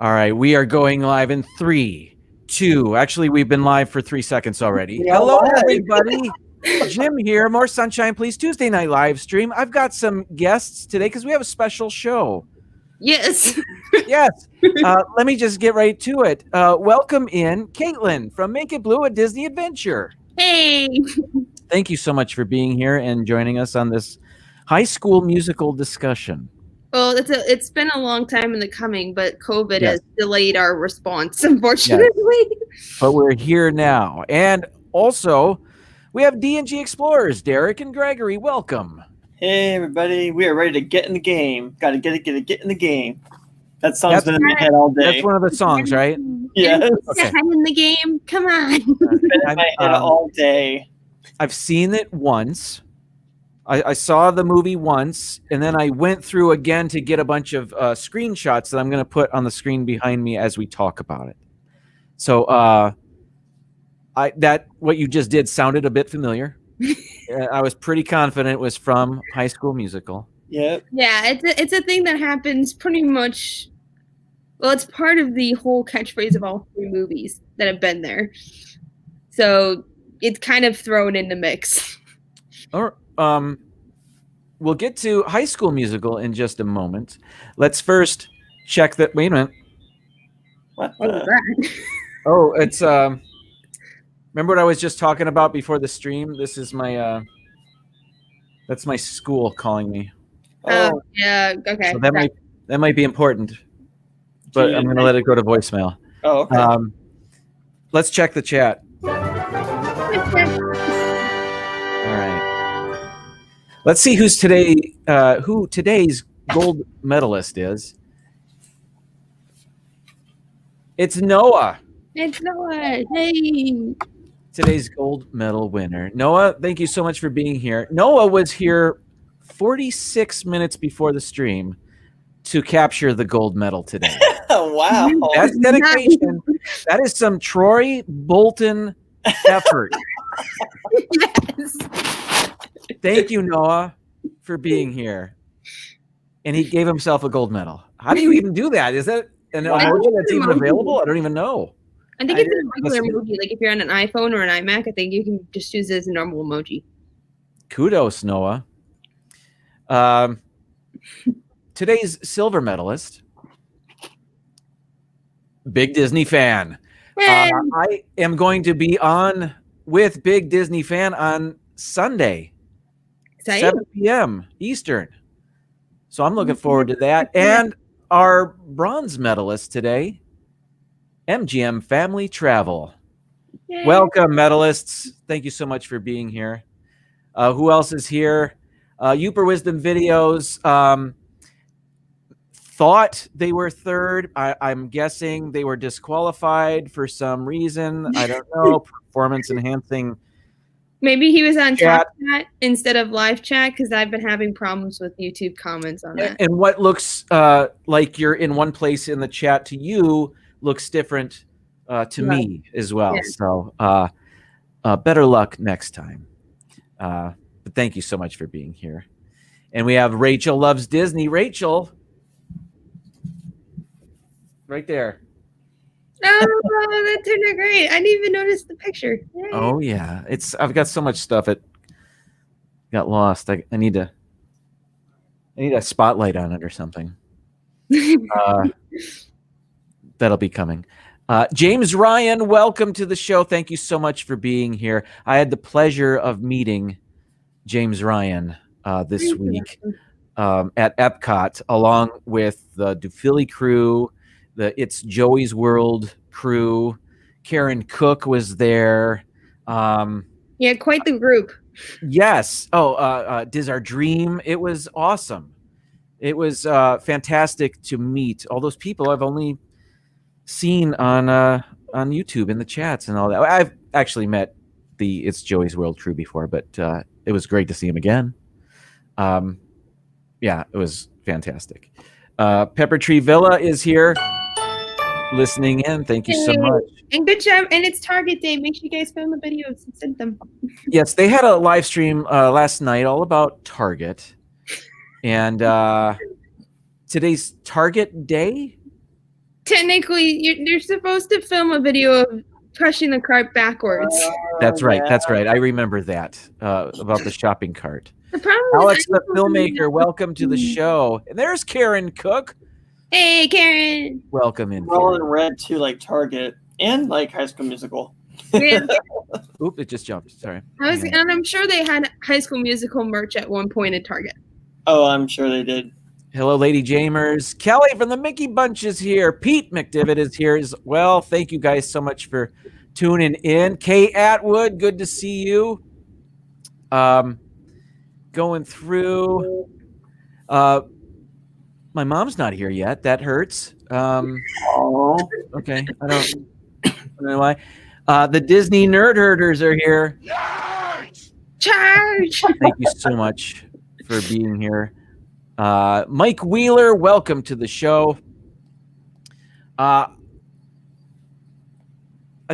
All right, we are going live in 3, 2. Actually, we've been live for 3 seconds already. Hello, everybody. Jim here. More Sunshine, Please. Tuesday night live stream. I've got some guests today because we have a special show. Yes. Yes. Let me just get right to it. Welcome in Caitlin from Make It Blue, a Disney adventure. Hey. Thank you so much for being here and joining us on this high school musical discussion. Well, it's been a long time in the coming, but COVID has delayed our response, unfortunately. Yes. But we're here now. And also, we have D&G Explorers, Derek and Greggory. Welcome. Hey, everybody. We are ready to get in the game. Got to get in the game. That song's been in my head all day. That's one of the songs, right? Yeah. Okay. In the game. Come on. It's been in my head all day. I've seen it once. I saw the movie once, and then I went through again to get a bunch of screenshots that I'm going to put on the screen behind me as we talk about it. So what you just did sounded a bit familiar. I was pretty confident it was from High School Musical. Yep. Yeah, it's a thing that happens pretty much. Well, it's part of the whole catchphrase of all 3 movies that have been there. So it's kind of thrown in the mix. Or we'll get to High School Musical in just a moment. Let's first check that. Wait a minute. What was that? Oh, it's remember what I was just talking about before the stream? This is my that's my school calling me. Oh, yeah. Okay. So that might be important, but I'm going to let it go to voicemail. Oh, okay. Let's check the chat. All right. Let's see who today's gold medalist is. It's Noah. It's Noah. Hey. Today's gold medal winner. Noah, thank you so much for being here. Noah was here 46 minutes before the stream to capture the gold medal today. Wow. That's dedication. That is some Troy Bolton effort. Yes. Thank you, Noah, for being here. And he gave himself a gold medal. How do you even do that? Is that an emoji that's even available? I don't even know. I think it's a regular emoji. Like if you're on an iPhone or an iMac, I think you can just use it as a normal emoji. Kudos, Noah. Today's silver medalist, big Disney fan. Hey. I am going to be on with Big Disney Fan on Sunday, 7 p.m. Eastern. So I'm looking forward to that. And our bronze medalist today, MGM Family Travel. Yay. Welcome, medalists. Thank you so much for being here. Who else is here? Uper Wisdom Videos thought they were third. I'm guessing they were disqualified for some reason. I don't know. Performance enhancing. Maybe he was on top chat instead of live chat because I've been having problems with YouTube comments on that. And what looks like you're in one place in the chat to you looks different to me as well. Yeah. So better luck next time. But thank you so much for being here. And we have Rachel Loves Disney. Rachel. Right there. Oh, that turned out great. I didn't even notice the picture. Yay. Oh yeah. I've got so much stuff it got lost. I need a spotlight on it or something. That'll be coming. James Ryan, welcome to the show. Thank you so much for being here. I had the pleasure of meeting James Ryan this week at Epcot, along with the Dufili crew, the It's Joey's World crew. Karen Cook was there. Yeah, quite the group. Yes. Oh, Diz Our Dream. It was awesome. It was fantastic to meet all those people I've only seen on YouTube in the chats and all that. I've actually met the It's Joey's World crew before, but it was great to see him again. Yeah, it was fantastic. Pepper Tree Villa is here listening in. Thank you so much. And good job. And it's Target Day. Make sure you guys film the videos and send them. Yes, they had a live stream last night all about Target. And today's Target Day? technically, you're supposed to film a video of pushing the cart backwards. That's right. Yeah. That's right. I remember that about the shopping cart. The problem Alex, is the filmmaker, welcome to the show. And there's Karen Cook. Hey, Karen. Welcome in. We're all in Karen. red too, like Target and like High School Musical. Yeah, Oop, it just jumped. Sorry. and I'm sure they had High School Musical merch at one point at Target. Oh, I'm sure they did. Hello, Lady Jamers. Kelly from the Mickey Bunch is here. Pete McDivitt is here as well. Thank you guys so much for tuning in. Kay Atwood, good to see you. Going through. My mom's not here yet. That hurts. Oh, Okay, I don't know why. The Disney Nerd Herders are here. Charge! Thank you so much for being here. Mike Wheeler, welcome to the show. I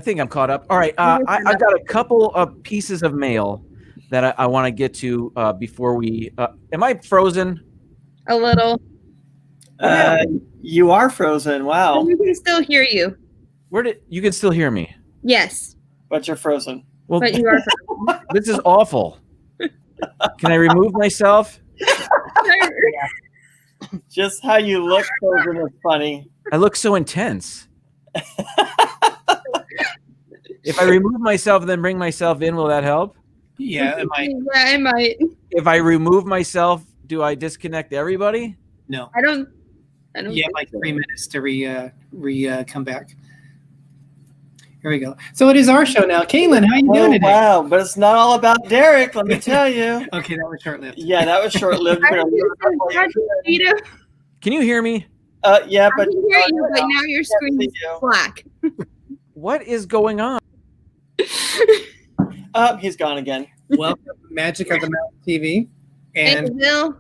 think I'm caught up. All right, I've got a couple of pieces of mail that I want to get to before we. Am I frozen? A little. you are frozen. Wow, We can still hear you. You can still hear me? Yes, but you're frozen. Well, but you are. this is awful. Can I remove myself? Just how you look frozen is funny. I look so intense. If I remove myself and then bring myself in, will that help? Yeah, it might. Yeah, it might. If I remove myself, do I disconnect everybody? No. I don't. You have like 3 minutes to come back. Here we go. So it is our show now. Caitlin, how you doing today? Wow, but it's not all about Derek, let me tell you. Okay, that was short-lived. Yeah, that was short-lived. Can you hear me? Yeah, I but can hear you, but now your screen is black. What is going on? He's gone again. Welcome to Magic of the Mountain TV. Hey, And Bill.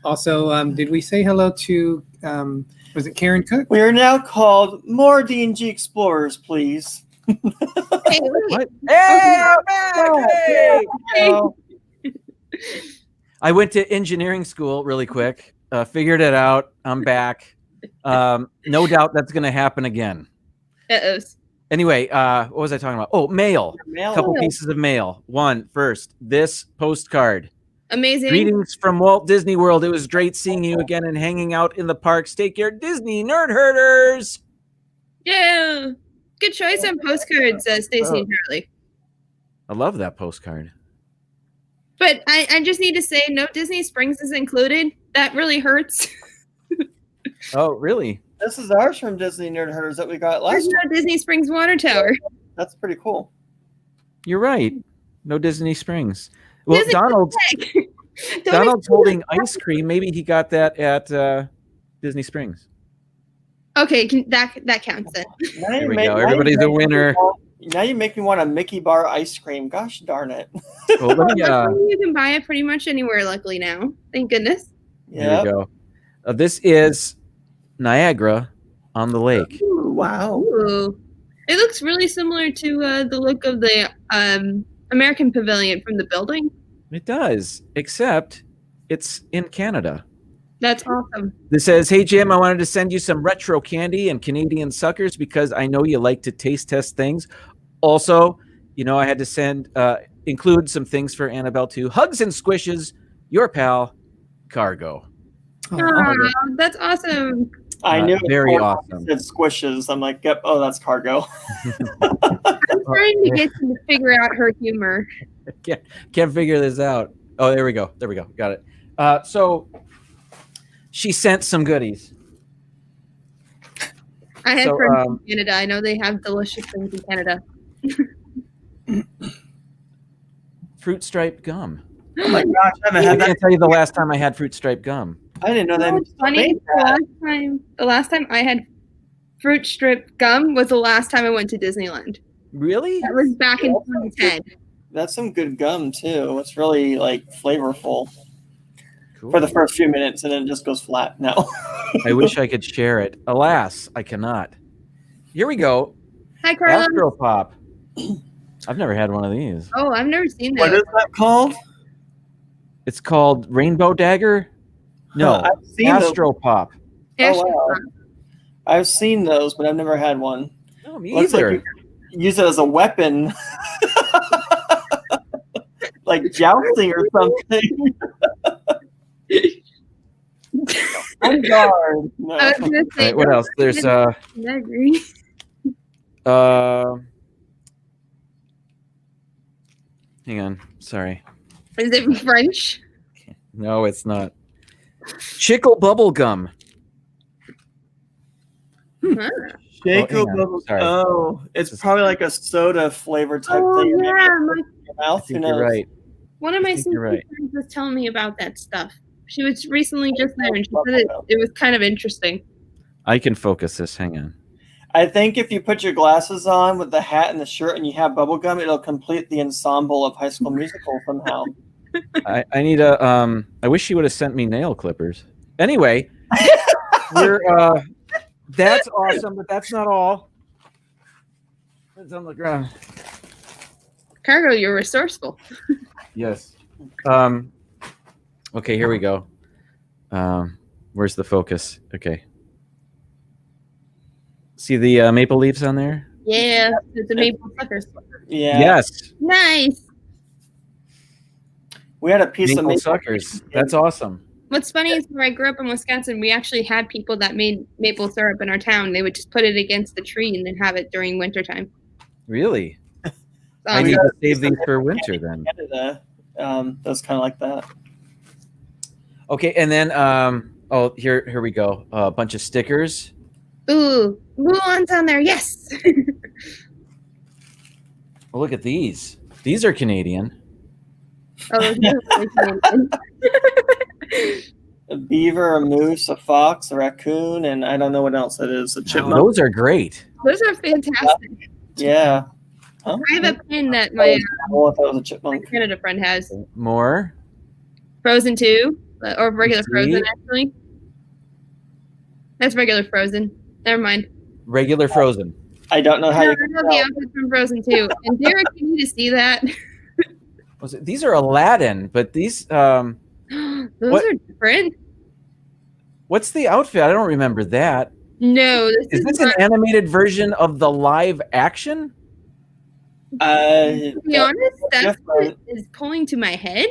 also, did we say hello to, was it Karen Cook? We are now called more D&G Explorers, please. Hey, wait. What? Hey, I'm back! Hey! Oh, I went to engineering school really quick. Figured it out. I'm back. No doubt that's going to happen again. Uh-oh. Anyway, what was I talking about? Oh, mail. mail. Couple pieces of mail. One, first, this postcard. Amazing. Greetings from Walt Disney World. It was great seeing you again and hanging out in the parks. Take care, Disney Nerd Herders. Yeah. Good choice on postcards, Stacey and Charlie. I love that postcard. But I just need to say, no Disney Springs is included. That really hurts. Oh, really? This is ours from Disney Nerd Herders that we got last There's year. no Disney Springs Water Tower. That's pretty cool. You're right. No Disney Springs. Well, Disney Donald's Don't holding ice cream. Maybe he got that at Disney Springs. Okay, that counts then. There we go. Everybody's a winner. Now you make me want a Mickey bar ice cream. Gosh darn it. Well, let me, You can buy it pretty much anywhere, luckily now. Thank goodness. There we go. This is Niagara on the lake. Ooh, wow. Ooh. It looks really similar to the look of the American Pavilion from the building. It does, except it's in Canada. That's awesome. This says, "Hey Jim, I wanted to send you some retro candy and Canadian suckers because I know you like to taste test things. Also, I had to include some things for Annabelle too. Hugs and squishes, your pal, Cargo." Oh, that's awesome. I knew very it awesome. said squishes. I'm like, yep, oh, that's Cargo. I'm trying to get to figure out her humor. Can't figure this out. Oh, there we go. Got it. So she sent some goodies. I had friends in Canada. I know they have delicious things in Canada. Fruit stripe gum. Oh my gosh, I haven't I had that. can't tell you the last time I had fruit stripe gum. I didn't know that. It's funny. The last time I had fruit strip gum was the last time I went to Disneyland. Really? That was back in 2010. That's some good gum too. It's really like flavorful Cool. for the first few minutes, and then it just goes flat. No. I wish I could share it. Alas, I cannot. Here we go. Hi, Carla. Astro Pop. I've never had one of these. Oh, I've never seen What that. is that called? It's called Rainbow Dagger. No, I've seen those. Astro Pop. Oh, wow. I've seen those, but I've never had one. No, me Looks like either. you could use it as a weapon, like jousting or something. On guard. No. I was gonna say, Right, what else? There's I agree. hang on, sorry. Is it French? No, it's not. Chickle bubble gum. Huh. Shaco hang on. bubble. Sorry. Oh, it's probably like a soda flavor type Oh thing. yeah, in your I mouth. Who think you're knows? right. one of my think sister's you're right. friends was telling me about that stuff. She was recently just there, and she said it was kind of interesting. I can focus this. Hang on. I think if you put your glasses on with the hat and the shirt and you have bubble gum, it'll complete the ensemble of High School Musical somehow. I need a I wish she would have sent me nail clippers. Anyway, we're that's awesome, but that's not all. It's on the ground. Cargo, you're resourceful. Yes. Okay, here we go. Where's the focus? Okay. See the maple leaves on there? Yeah, it's a maple suckers. Yeah. Yes. Nice. We had a piece of Maple maple suckers. That's awesome. What's funny is where I grew up in Wisconsin, we actually had people that made maple syrup in our town. They would just put it against the tree and then have it during wintertime. Really? I need to save these for winter then. Canada does kind of like that. Okay, and then oh, here we go. A bunch of stickers. Ooh, Mulan's on there. Yes. Oh, look at these. These are Canadian. Oh, those are really Canadian. A beaver, a moose, a fox, a raccoon, and I don't know what else it is. A chipmunk. Those are great. Those are fantastic. Yeah. Huh? I have a pin that my Oh, I thought it was a chipmunk. Canada friend has. More. Frozen 2, or regular See? Frozen, actually. That's regular Frozen. Never mind. Regular frozen. I don't know how I you can know the outfit from Frozen 2. And Derek, you need to see that. Was it, these are Aladdin, but these Those What? are different. what's the outfit? I don't remember that. No, this Is this an animated version of the live action? to be honest, that's what different. is pulling to my head.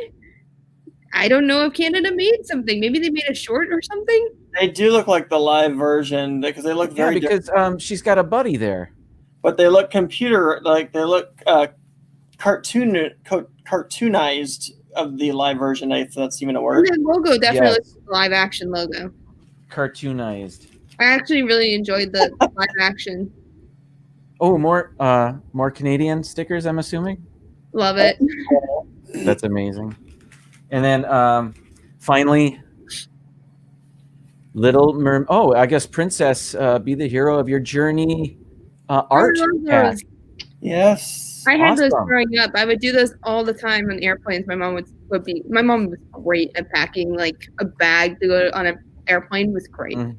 I don't know if Canada made something. Maybe they made a short or something. They do look like the live version because they look Yeah, very different, because she's got a buddy there. but they look they look cartoonized of the live version. If that's even a word. The logo definitely Yes. looks like a live action logo. Cartoonized. I actually really enjoyed the live action. Oh, more Canadian stickers, I'm assuming. Love it. That's amazing. And then finally, Little Mermaid. Oh, I guess Princess, be the hero of your journey. Art I love pack. those. Yes. I had those Awesome. growing up. I would do those all the time on airplanes. My mom was great at packing like a bag to go on an airplane. Was great. Mm.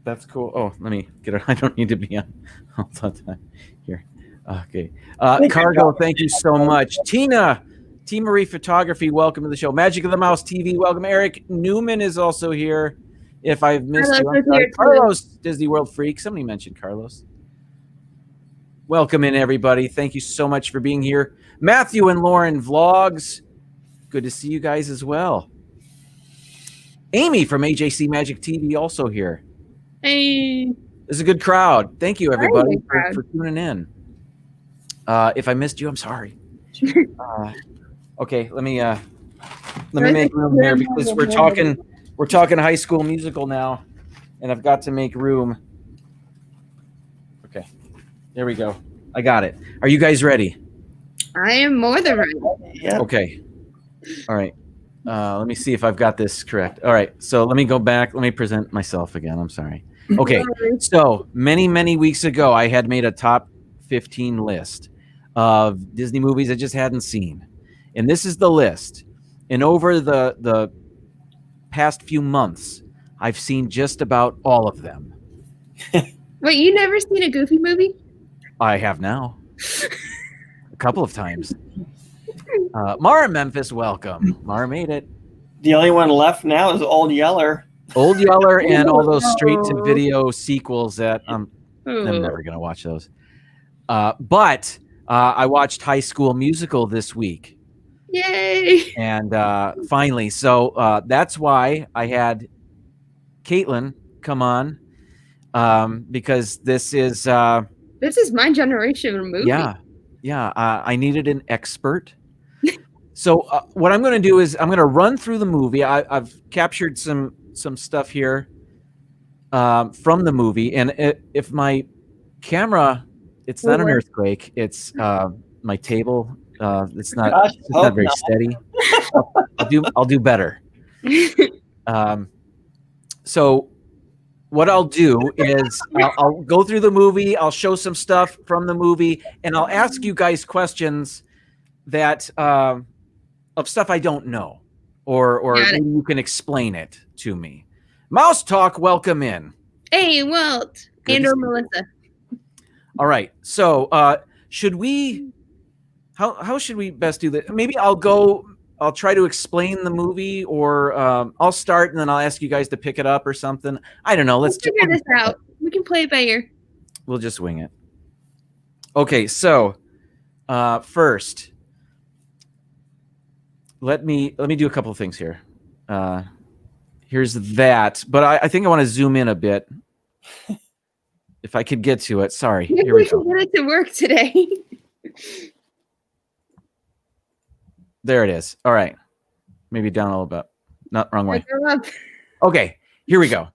That's cool. Oh, let me get it. I don't need to be on all the time here. Okay. Cargo, thank you so much. Tina, T. Marie Photography, welcome to the show. Magic of the Mouse TV, welcome. Eric Newman is also here. If I've missed you, Carlos I'm is sorry. here, too. Carlos, Disney World Freak. Somebody mentioned Carlos. Welcome in, everybody. Thank you so much for being here. Matthew and Lauren Vlogs. Good to see you guys as well. Amy from AJC Magic TV also here. Hey, This is a good crowd. Thank you, everybody, good crowd. for tuning in. If I missed you, I'm sorry. Okay, let me make room here because we're talking High School Musical now, and I've got to make room. Okay, there we go. I got it. Are you guys ready? I am more than ready. Yeah. Okay. All right. Let me see if I've got this correct. All right. So let me go back. Let me present myself again. I'm sorry. Okay. So many weeks ago, I had made a top 15 list of Disney movies I just hadn't seen. And this is the list. And over the past few months, I've seen just about all of them. Wait, you never seen a Goofy movie? I have now. A couple of times. Mara Memphis, welcome. Mara made it. The only one left now is Old Yeller. Old Yeller and all those straight to video sequels that I'm never gonna watch those. But I watched High School Musical this week. Yay! And finally, so that's why I had Caitlin come on, because this is my generation of movie. Yeah. I needed an expert. So what I'm going to do is I'm going to run through the movie. I've captured some stuff here from the movie, and if my camera, it's not an earthquake. It's my table. It's not very steady. I'll do better. So what I'll do is I'll go through the movie. I'll show some stuff from the movie, and I'll ask you guys questions that of stuff I don't know, or maybe you can explain it to me. Mouse Talk, welcome in. Hey, Walt. And or Melissa. All right. So should we? How should we best do that? Maybe I'll try to explain the movie, or I'll start and then I'll ask you guys to pick it up or something. I don't know. Let's figure this out. We can play it by ear. We'll just wing it. Okay, so first, let me do a couple of things here. Here's that, but I think I want to zoom in a bit. If I could get to it. Sorry. Maybe Here we go. Get it to work today. There it is. All right. Maybe down a little bit. Not wrong way. Okay, here we go.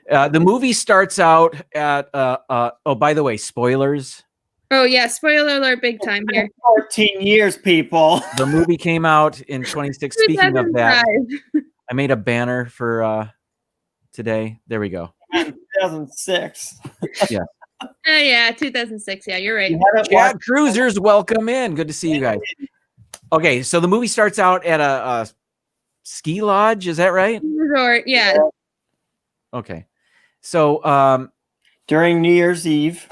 The movie starts out at oh, by the way, spoilers. Oh yeah, spoiler alert big time here. 14 years, people. The movie came out in 26. Speaking of that, I made a banner for today. There we go. 2006. Yeah. Yeah, 2006. Yeah, you're right. Chad Cruisers, welcome in. Good to see you guys. Okay, so the movie starts out at a ski lodge. Is that right? Resort, yeah. Okay. So during New Year's Eve,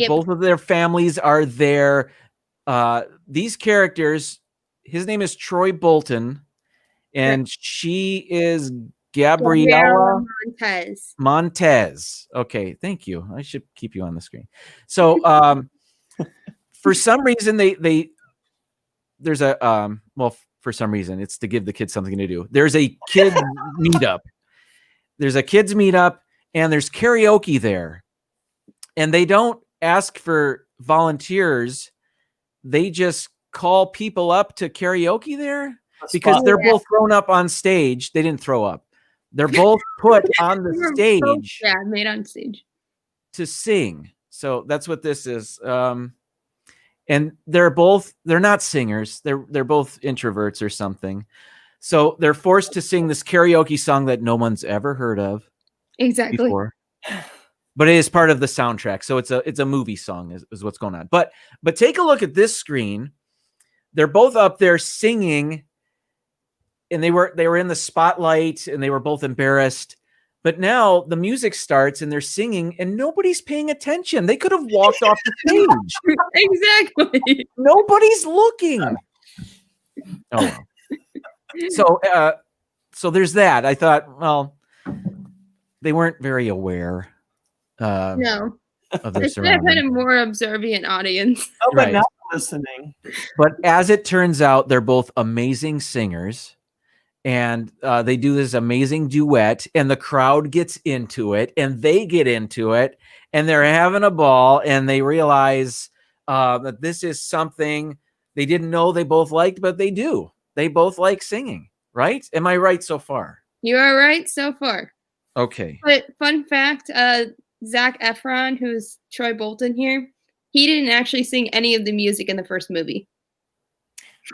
both of their families are there. These characters, his name is Troy Bolton, and she is Gabriella Montez. Okay, thank you. I should keep you on the screen. So for some reason there's a well, for some reason it's to give the kids something to do. There's a kids meetup. There's a kids meetup and there's karaoke there. And they don't ask for volunteers. They just call people up to karaoke there because they're both thrown up on stage. They didn't throw up. They're both put on the stage. Yeah, made on stage to sing. So that's what this is. And they're not singers. They're both introverts or something. So they're forced to sing this karaoke song that no one's ever heard of. Exactly. Before. But it is part of the soundtrack. So it's a movie song is what's going on. But take a look at this screen. They're both up there singing, and they were in the spotlight and they were both embarrassed. But now the music starts and they're singing and nobody's paying attention. They could have walked off the stage. Exactly. Nobody's looking. Oh, well. So there's that. I thought, well, they weren't very aware. No. Of their they should have had a more observant audience. Oh, but not listening. But as it turns out, they're both amazing singers. And they do this amazing duet, and the crowd gets into it, and they get into it, and they're having a ball, and they realize that this is something they didn't know they both liked, but they do. They both like singing, right? Am I right so far? You are right so far. Okay. But fun fact, Zac Efron, who's Troy Bolton here, he didn't actually sing any of the music in the first movie.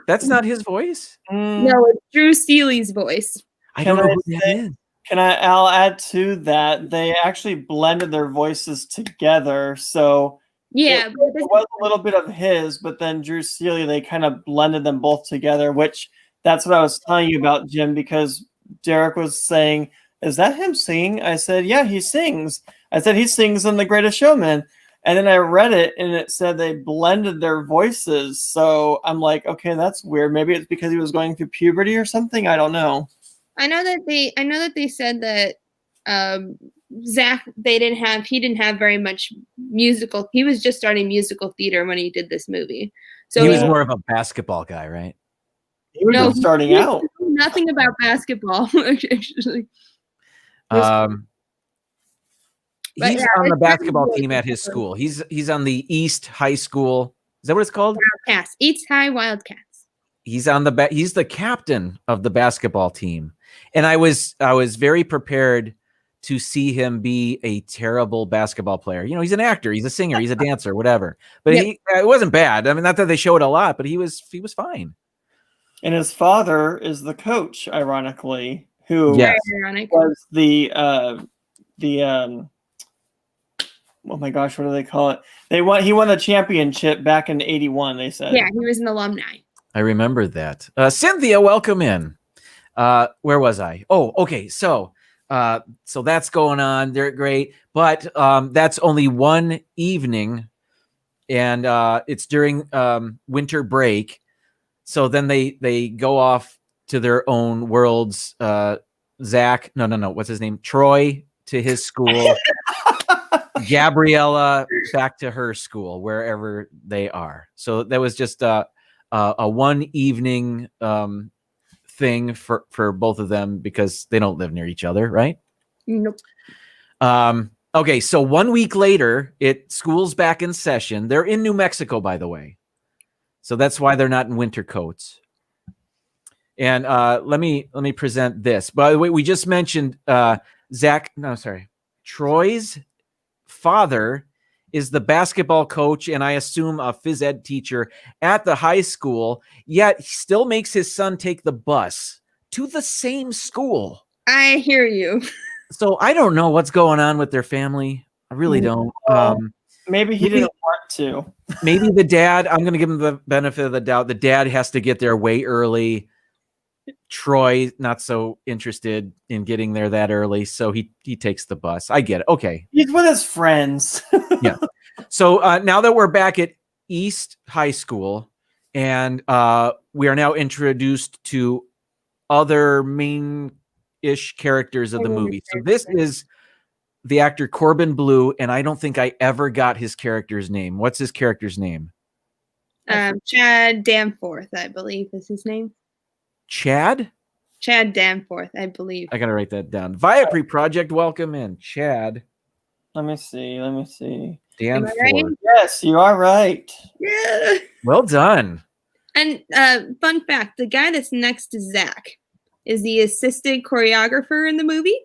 That's not his voice? No, it's Drew Seeley's voice. I don't know who that is. I'll add to that. They actually blended their voices together. So yeah, it was a little bit of his, but then Drew Seeley, they kind of blended them both together, which that's what I was telling you about, Jim, because Derek was saying, is that him singing? I said, yeah, he sings. I said, he sings in The Greatest Showman. And then I read it and it said they blended their voices. So I'm like, okay, that's weird. Maybe it's because he was going through puberty or something. I don't know. I know that they said that Zach, he didn't have very much musical. He was just starting musical theater when he did this movie. So he was more of a basketball guy, right? He was just starting out. Nothing about basketball, actually. He's on the basketball team at his school. He's on the East High School. Is that what it's called? Wildcats. East High Wildcats. He's on he's the captain of the basketball team. And I was very prepared to see him be a terrible basketball player. You know, he's an actor, he's a singer, he's a dancer, whatever. But it wasn't bad. I mean, not that they show it a lot, but he was fine. And his father is the coach, ironically, who was the oh my gosh, what do they call it? He won the championship back in '81, they said. Yeah, he was an alumni. I remember that. Cynthia, welcome in. Where was I? Oh, okay. So that's going on. They're great, but that's only one evening, and it's during winter break. So then they go off to their own worlds. Zach, no, what's his name? Troy to his school. Gabriella back to her school, wherever they are. So that was just a one evening thing for both of them because they don't live near each other, right? Nope. Okay, so 1 week later, school's back in session. They're in New Mexico, by the way. So that's why they're not in winter coats. And let me present this. By the way, we just mentioned Troy's father is the basketball coach and I assume a phys ed teacher at the high school, yet he still makes his son take the bus to the same school. I hear you. So I don't know what's going on with their family. I really don't. Maybe he didn't want to. Maybe the dad, I'm going to give him the benefit of the doubt. The dad has to get there way early. Troy, not so interested in getting there that early. So he takes the bus. I get it. Okay. He's with his friends. Yeah. So now that we're back at East High School and we are now introduced to other main-ish characters of the movie. So this is the actor Corbin Bleu, and I don't think I ever got his character's name. What's his character's name? Chad Danforth, I believe is his name. Chad Danforth, I believe. I gotta write that down. Viapre Project, welcome in. Chad. Let me see. Danforth. Right? Yes, you are right. Yeah. Well done. And fun fact, the guy that's next to Zach is the assistant choreographer in the movie.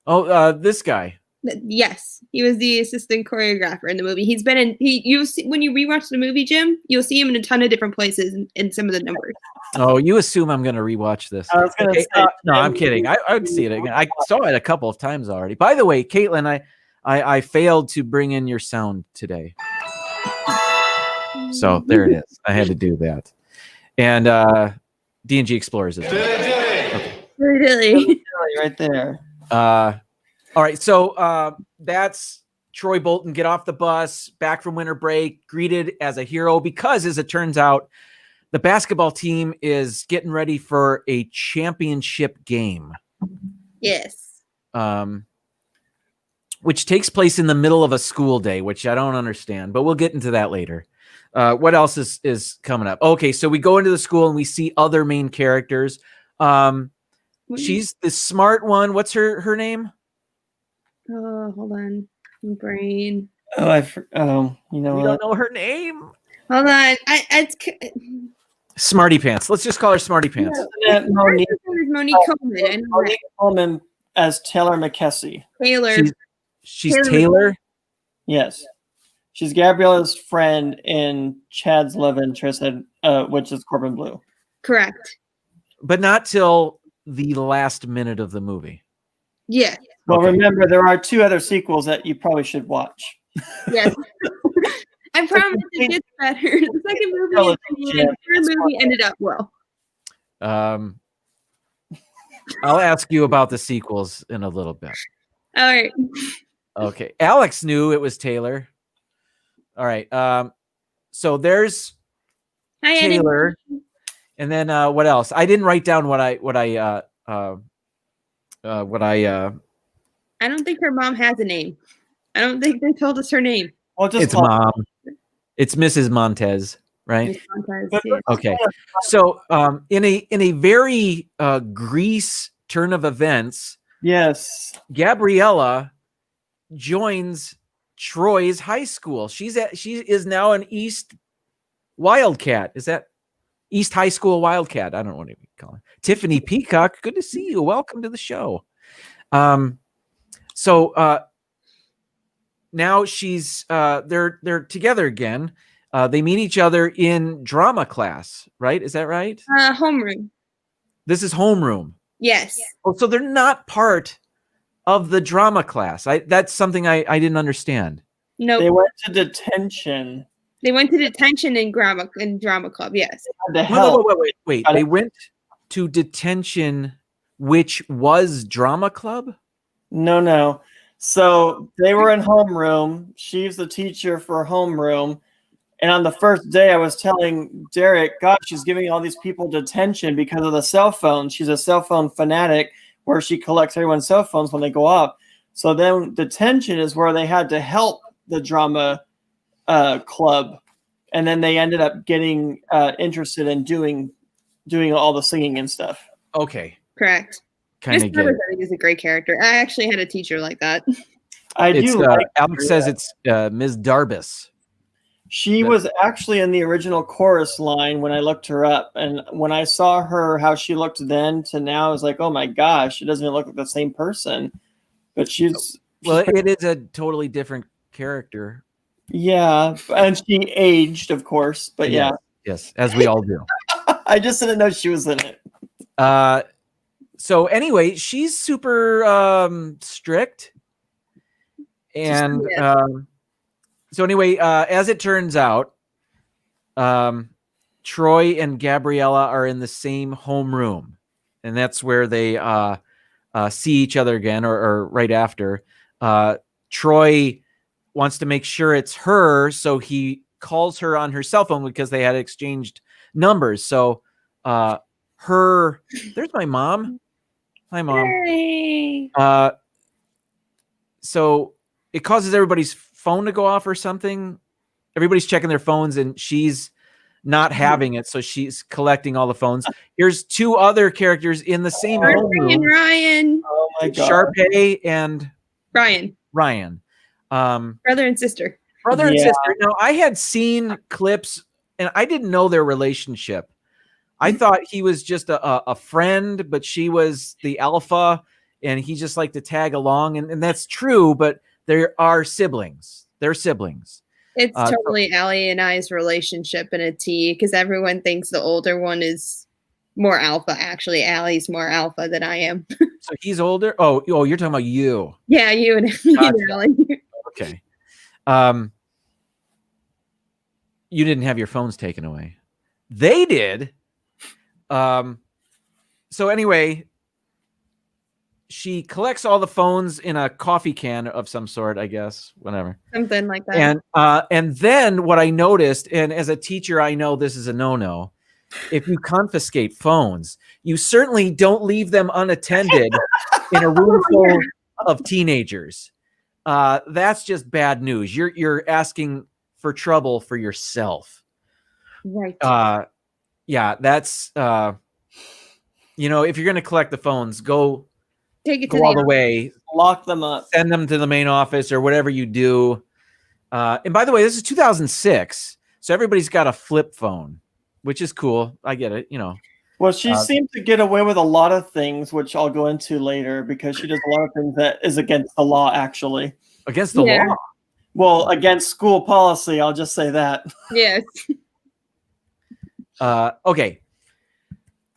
Oh, this guy. Yes, he was the assistant choreographer in the movie. He's been in. You see when you rewatch the movie, Jim, you'll see him in a ton of different places in some of the numbers. Oh, you assume I'm going to rewatch this? I was going to say, no, I'm kidding. I would see it again. I saw it a couple of times already. By the way, Caitlin, I failed to bring in your sound today, so there it is. I had to do that. And D&G Explorers is Really right there. All right, so that's Troy Bolton, get off the bus, back from winter break, greeted as a hero because, as it turns out, the basketball team is getting ready for a championship game. Yes. Which takes place in the middle of a school day, which I don't understand, but we'll get into that later. What else is coming up? Okay, so we go into the school and we see other main characters. She's the smart one. What's her name? Oh, hold on. My brain. Oh, you know We what? don't know her name. Hold on. It's Smarty Pants. Let's just call her Smarty Pants. Monique Monique Coleman. I know that. Monique Coleman as Taylor McKessie. Taylor. She's Taylor. Yes. She's Gabriella's friend in Chad's love interest, which is Corbin Bleu. Correct. But not till the last minute of the movie. Yeah. Well, Okay. remember, there are 2 other sequels that you probably should watch. Yes. I promise it gets better. The second movie, the third movie ended up well. I'll ask you about the sequels in a little bit. All right. Okay. Alex knew it was Taylor. All right. So there's Hi, Taylor. And then what else? I didn't write down what I I don't think her mom has a name. I don't think they told us her name. Well, just It's mom. It's Mrs. Montez, right? Miss Montez, But- yeah. Okay. So in a very Grease turn of events, Yes. Gabriella joins Troy's high school. She is now an East Wildcat. Is that East High School Wildcat? I don't know what you call it. Tiffany Peacock, good to see you. Welcome to the show. So now she's they're together again. They meet each other in drama class, right? Is that right? Homeroom. This is homeroom. Yes. Oh, so they're not part of the drama class. That's something I didn't understand. Nope. They went to detention. They went to detention in drama club. Yes. Had to help. Wait. They went to detention, which was drama club? No. So they were in homeroom. She's the teacher for homeroom. And on the first day, I was telling Derek, gosh, she's giving all these people detention because of the cell phone. She's a cell phone fanatic where she collects everyone's cell phones when they go off. So then detention is where they had to help the drama club. And then they ended up getting interested in doing all the singing and stuff. Okay. Correct. Kind Miss of get Rivers, it. I think, is a great character. I actually had a teacher like that. I It's, do like Alex says it's Ms. Darbus. She was actually in the original chorus line when I looked her up. And when I saw her, how she looked then to now, I was like, oh my gosh, she doesn't even look like the same person. But she's It is a totally different character. yeah. And she aged, of course. But yeah, Yes, as we all do. I just didn't know she was in it. So anyway, she's super strict. And so anyway, as it turns out, Troy and Gabriella are in the same homeroom, and that's where they see each other again, or right after. Troy wants to make sure it's her, so he calls her on her cell phone because they had exchanged numbers. So there's my mom. Hi, Mom. Hey. So it causes everybody's phone to go off or something. Everybody's checking their phones and she's not having it. So she's collecting all the phones. Here's two other characters in the same Sharpay and room. Ryan. Oh my god. Sharpay and Ryan. Brother Brother and sister. and Yeah. sister. Now I had seen clips and I didn't know their relationship. I thought he was just a friend, but she was the alpha and he just liked to tag along. And that's true, but there are siblings. They're siblings. It's totally Allie and I's relationship in a T, because everyone thinks the older one is more alpha. Actually, Allie's more alpha than I am. So he's older. Oh, you're talking about you. Yeah, you and Gotcha. Allie. Okay. You didn't have your phones taken away. They did. So anyway, she collects all the phones in a coffee can of some sort, I guess, whatever. Something like that. And then what I noticed, and as a teacher, I know this is a no-no. If you confiscate phones, you certainly don't leave them unattended in a room full of teenagers. That's just bad news. You're asking for trouble for yourself. Right. Yeah, that's if you're going to collect the phones, go Take it to all the the way, Lock them up. send them to the main office or whatever you do. And by the way, this is 2006, so everybody's got a flip phone, which is cool. I get it, Well, she seems to get away with a lot of things, which I'll go into later, because she does a lot of things that is against the law, actually. against the Yeah. law. Well, against school policy, I'll just say that. Yes. Okay.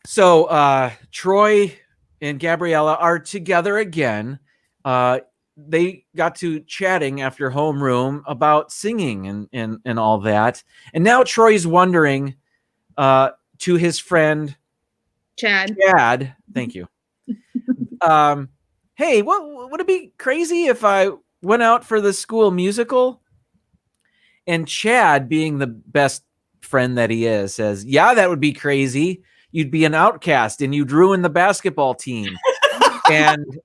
So Troy and Gabriella are together again. They got to chatting after homeroom about singing and all that. And now Troy's wondering to his friend Chad. thank you. Hey, would it be crazy if I went out for the school musical? And Chad, being the best friend that he is, says, yeah, that would be crazy. You'd be an outcast and you'd ruin the basketball team. and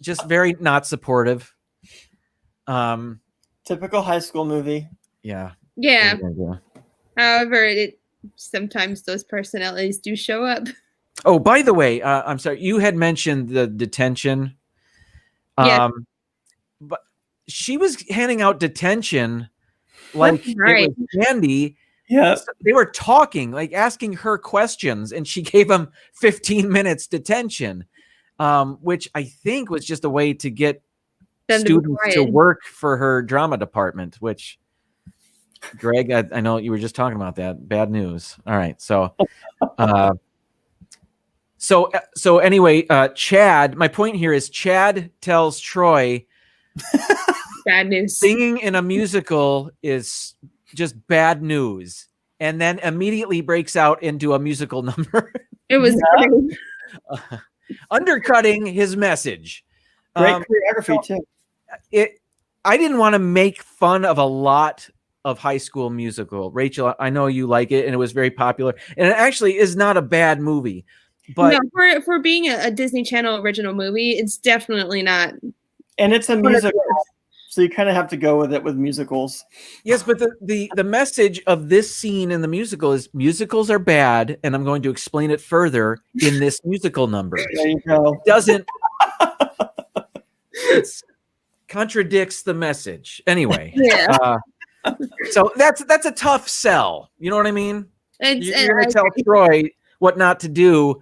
just very not supportive. Typical high school movie. Yeah. Yeah. However, sometimes those personalities do show up. Oh, by the way, I'm sorry. You had mentioned the detention. Yeah. But she was handing out detention like it was candy. Yeah. So they were talking, like asking her questions, and she gave them 15 minutes detention, which I think was just a way to get students to work for her drama department, which, Greg, I know you were just talking about that. Bad news. All right. So, so anyway, Chad, my point here is Chad tells Troy bad news. Singing in a musical is just bad news, and then immediately breaks out into a musical number. It was undercutting his message. Great choreography too. I didn't want to make fun of a lot of High School Musical. Rachel, I know you like it, and it was very popular, and it actually is not a bad movie. But no, for being a Disney Channel original movie, it's definitely not. And it's a musical, so you kind of have to go with it with musicals. Yes, but the message of this scene in the musical is musicals are bad, and I'm going to explain it further in this musical number. There you go. It doesn't. It contradicts the message. Anyway. Yeah. So that's a tough sell. You know what I mean? You're going to tell Troy what not to do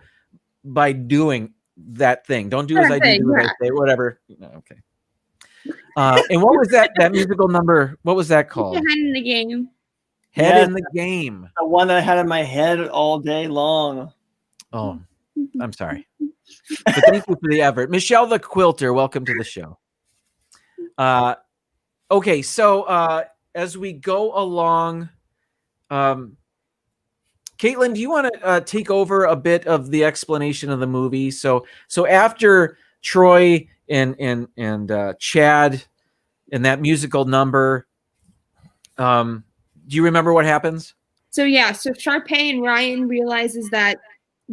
by doing that thing. Don't do as I do as I say, whatever. Okay. And what was that musical number? What was that called? Head in the Game. Head in the Game. The one that I had in my head all day long. Oh, I'm sorry. But thank you for the effort. Michelle the Quilter, welcome to the show. Okay, so as we go along, Caitlin, do you want to take over a bit of the explanation of the movie? So after Troy and Chad in that musical number, do you remember what happens? So Sharpay and Ryan realizes that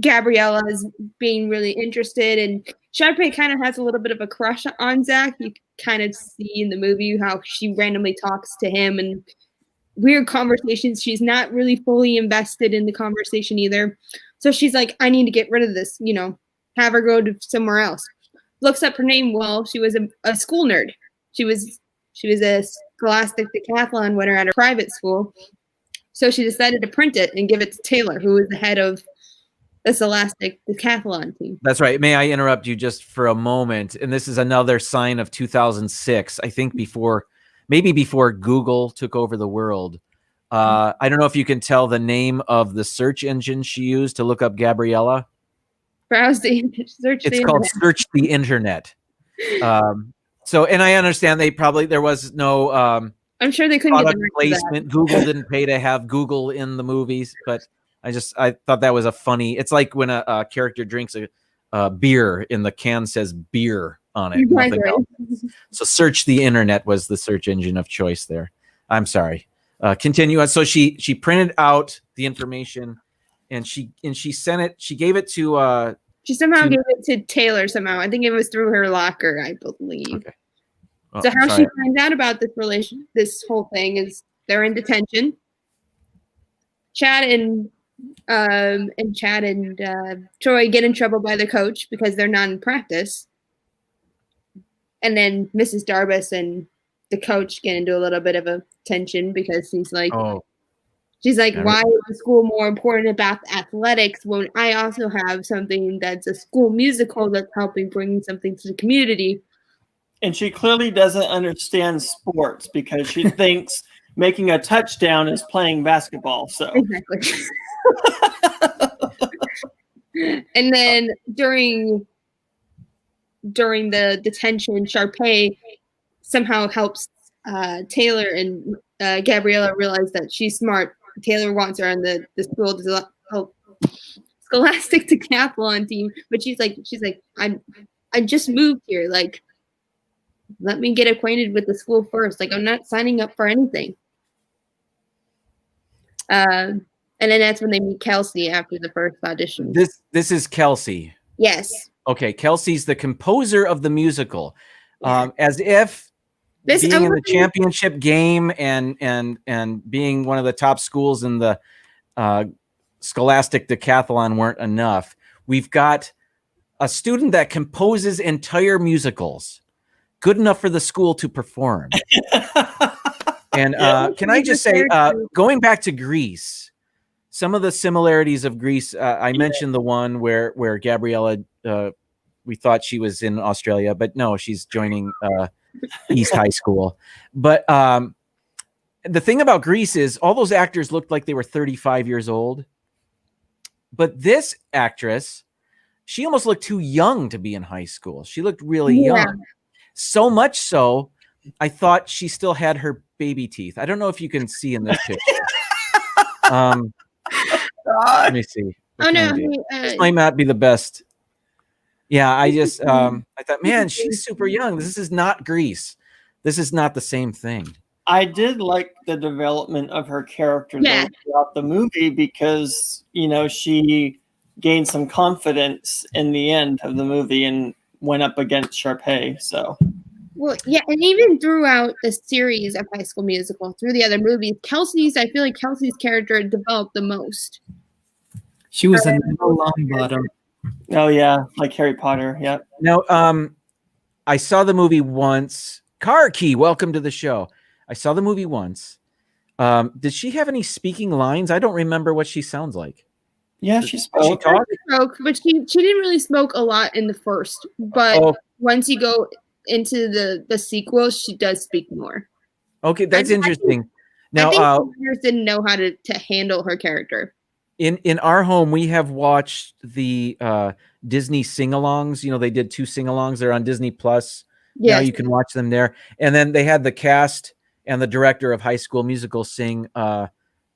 Gabriella is being really interested, and Sharpay kind of has a little bit of a crush on Zach. You kind of see in the movie how she randomly talks to him and weird conversations. She's not really fully invested in the conversation either. So she's like, I need to get rid of this, have her go to somewhere else. Looks up her name. Well, she was a school nerd. She was a Scholastic Decathlon winner at a private school. So she decided to print it and give it to Taylor, who was the head of the Scholastic Decathlon team. That's right. May I interrupt you just for a moment? And this is another sign of 2006. I think maybe before Google took over the world. I don't know if you can tell the name of the search engine she used to look up Gabriella. Browse the search. It's called Search the Internet. So, and I understand there was no. I'm sure they couldn't get the placement. Google didn't pay to have Google in the movies, but I thought that was a funny. It's like when a character drinks a beer and the can says beer on it. Nothing else. So Search the Internet was the search engine of choice there. I'm sorry. Continue on. So she printed out the information and she sent it. She gave it to. She somehow gave it to Taylor somehow. I think it was through her locker, I believe. Okay. Well, so how she finds out about this whole thing is they're in detention. Chad and Troy get in trouble by the coach because they're not in practice. And then Mrs. Darbus and the coach get into a little bit of a tension because she's like, why is the school more important about athletics when I also have something that's a school musical that's helping bring something to the community? And she clearly doesn't understand sports because she thinks making a touchdown is playing basketball. So exactly. And then during the detention, Sharpay somehow helps Taylor and Gabriella realize that she's smart. Taylor wants her on the school Scholastic Decathlon team, but she's like, I just moved here. Like, let me get acquainted with the school first. Like, I'm not signing up for anything. And then that's when they meet Kelsey after the first audition. This is Kelsey. Yes. Okay, Kelsey's the composer of the musical. As if being in the championship game and being one of the top schools in the Scholastic Decathlon weren't enough. We've got a student that composes entire musicals, good enough for the school to perform. And can I just say, going back to Grease, some of the similarities of Grease, I mentioned the one where Gabriella, we thought she was in Australia, but no, she's joining East High School. But the thing about Grease is all those actors looked like they were 35 years old. But this actress, she almost looked too young to be in high school. She looked really young. So much so, I thought she still had her baby teeth. I don't know if you can see in this picture. Let me see. This might not be the best. Yeah, I just I thought, man, she's super young. This is not Grease. This is not the same thing. I did like the development of her character throughout the movie because, she gained some confidence in the end of the movie and went up against Sharpay. So, well, yeah, and even throughout the series of High School Musical, through the other movies, I feel like Kelsey's character developed the most. She was a long bottom. Oh yeah, like Harry Potter. Yeah. Now, I saw the movie once. Car Key, welcome to the show. I saw the movie once. Did she have any speaking lines? I don't remember what she sounds like. Yeah, she spoke. But she didn't really smoke a lot in the first. But once you go into the sequel, she does speak more. Okay, that's interesting. Now, I think the writers didn't know how to handle her character. In our home, we have watched the Disney sing-alongs. They did 2 sing-alongs. They're on Disney Plus. Yes. Now you can watch them there. And then they had the cast and the director of High School Musical sing We're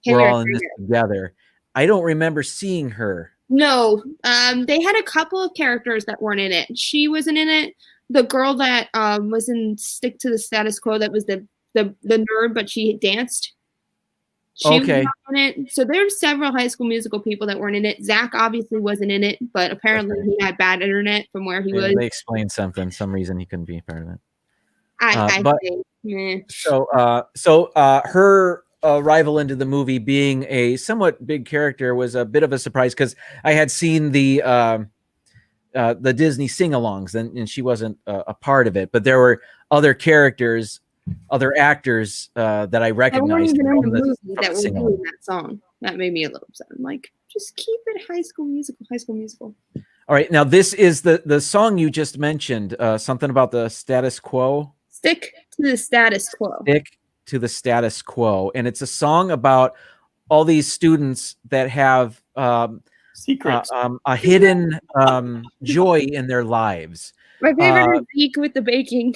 All in This Together. I don't remember seeing her. No. They had a couple of characters that weren't in it. She wasn't in it. The girl that was in Stick to the Status Quo, that was the nerd, but she danced. She was not in it. So there's several High School Musical people that weren't in it. Zach obviously wasn't in it, but apparently he had bad internet from where he was. They explained some reason he couldn't be a part of it. So her arrival into the movie being a somewhat big character was a bit of a surprise because I had seen the Disney sing-alongs and she wasn't a part of it, but there were other characters, other actors that I recognized from the that were doing that song. That made me a little upset. I'm like, just keep it High School Musical, High School Musical. All right, now this is the song you just mentioned. Something about the status quo. Stick to the status quo. Stick to the status quo, and it's a song about all these students that have secrets, a hidden joy in their lives. My favorite is Zeke with the baking.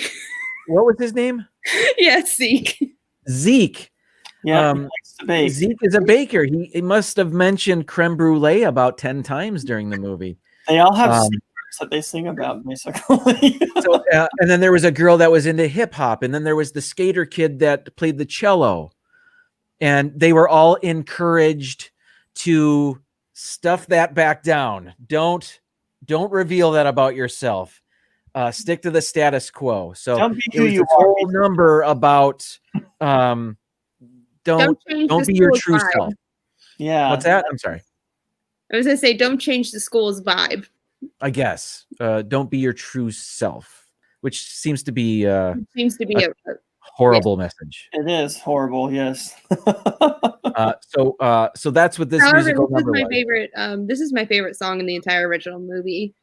What was his name? Yes, Zeke. Zeke. Yeah, Zeke is a baker. He must have mentioned creme brulee about 10 times during the movie. They all have secrets that they sing about, basically. And then there was a girl that was into hip hop, and then there was the skater kid that played the cello, and they were all encouraged to stuff that back down. Don't reveal that about yourself. Stick to the status quo. So it was a whole number about don't be your true self. Yeah. What's that? I'm sorry. I was gonna say, don't change the school's vibe. I guess. Don't be your true self, which seems to be a horrible message. It is horrible, yes. So that's what this musical number was. This is my favorite song in the entire original movie.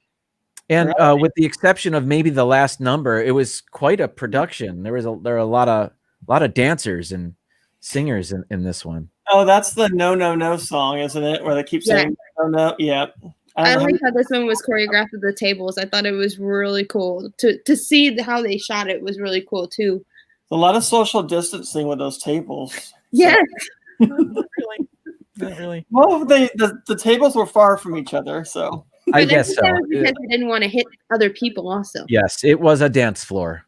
And with the exception of maybe the last number, it was quite a production. There are a lot of dancers and singers in this one. Oh, that's the No song, isn't it? Where they keep saying no. Yeah. I like how this one was choreographed at the tables. I thought it was really cool to see how they shot it. Was really cool too. A lot of social distancing with those tables. Yeah. Not really. Well, the tables were far from each other, so. I guess so. Because they didn't want to hit other people also. Yes, it was a dance floor.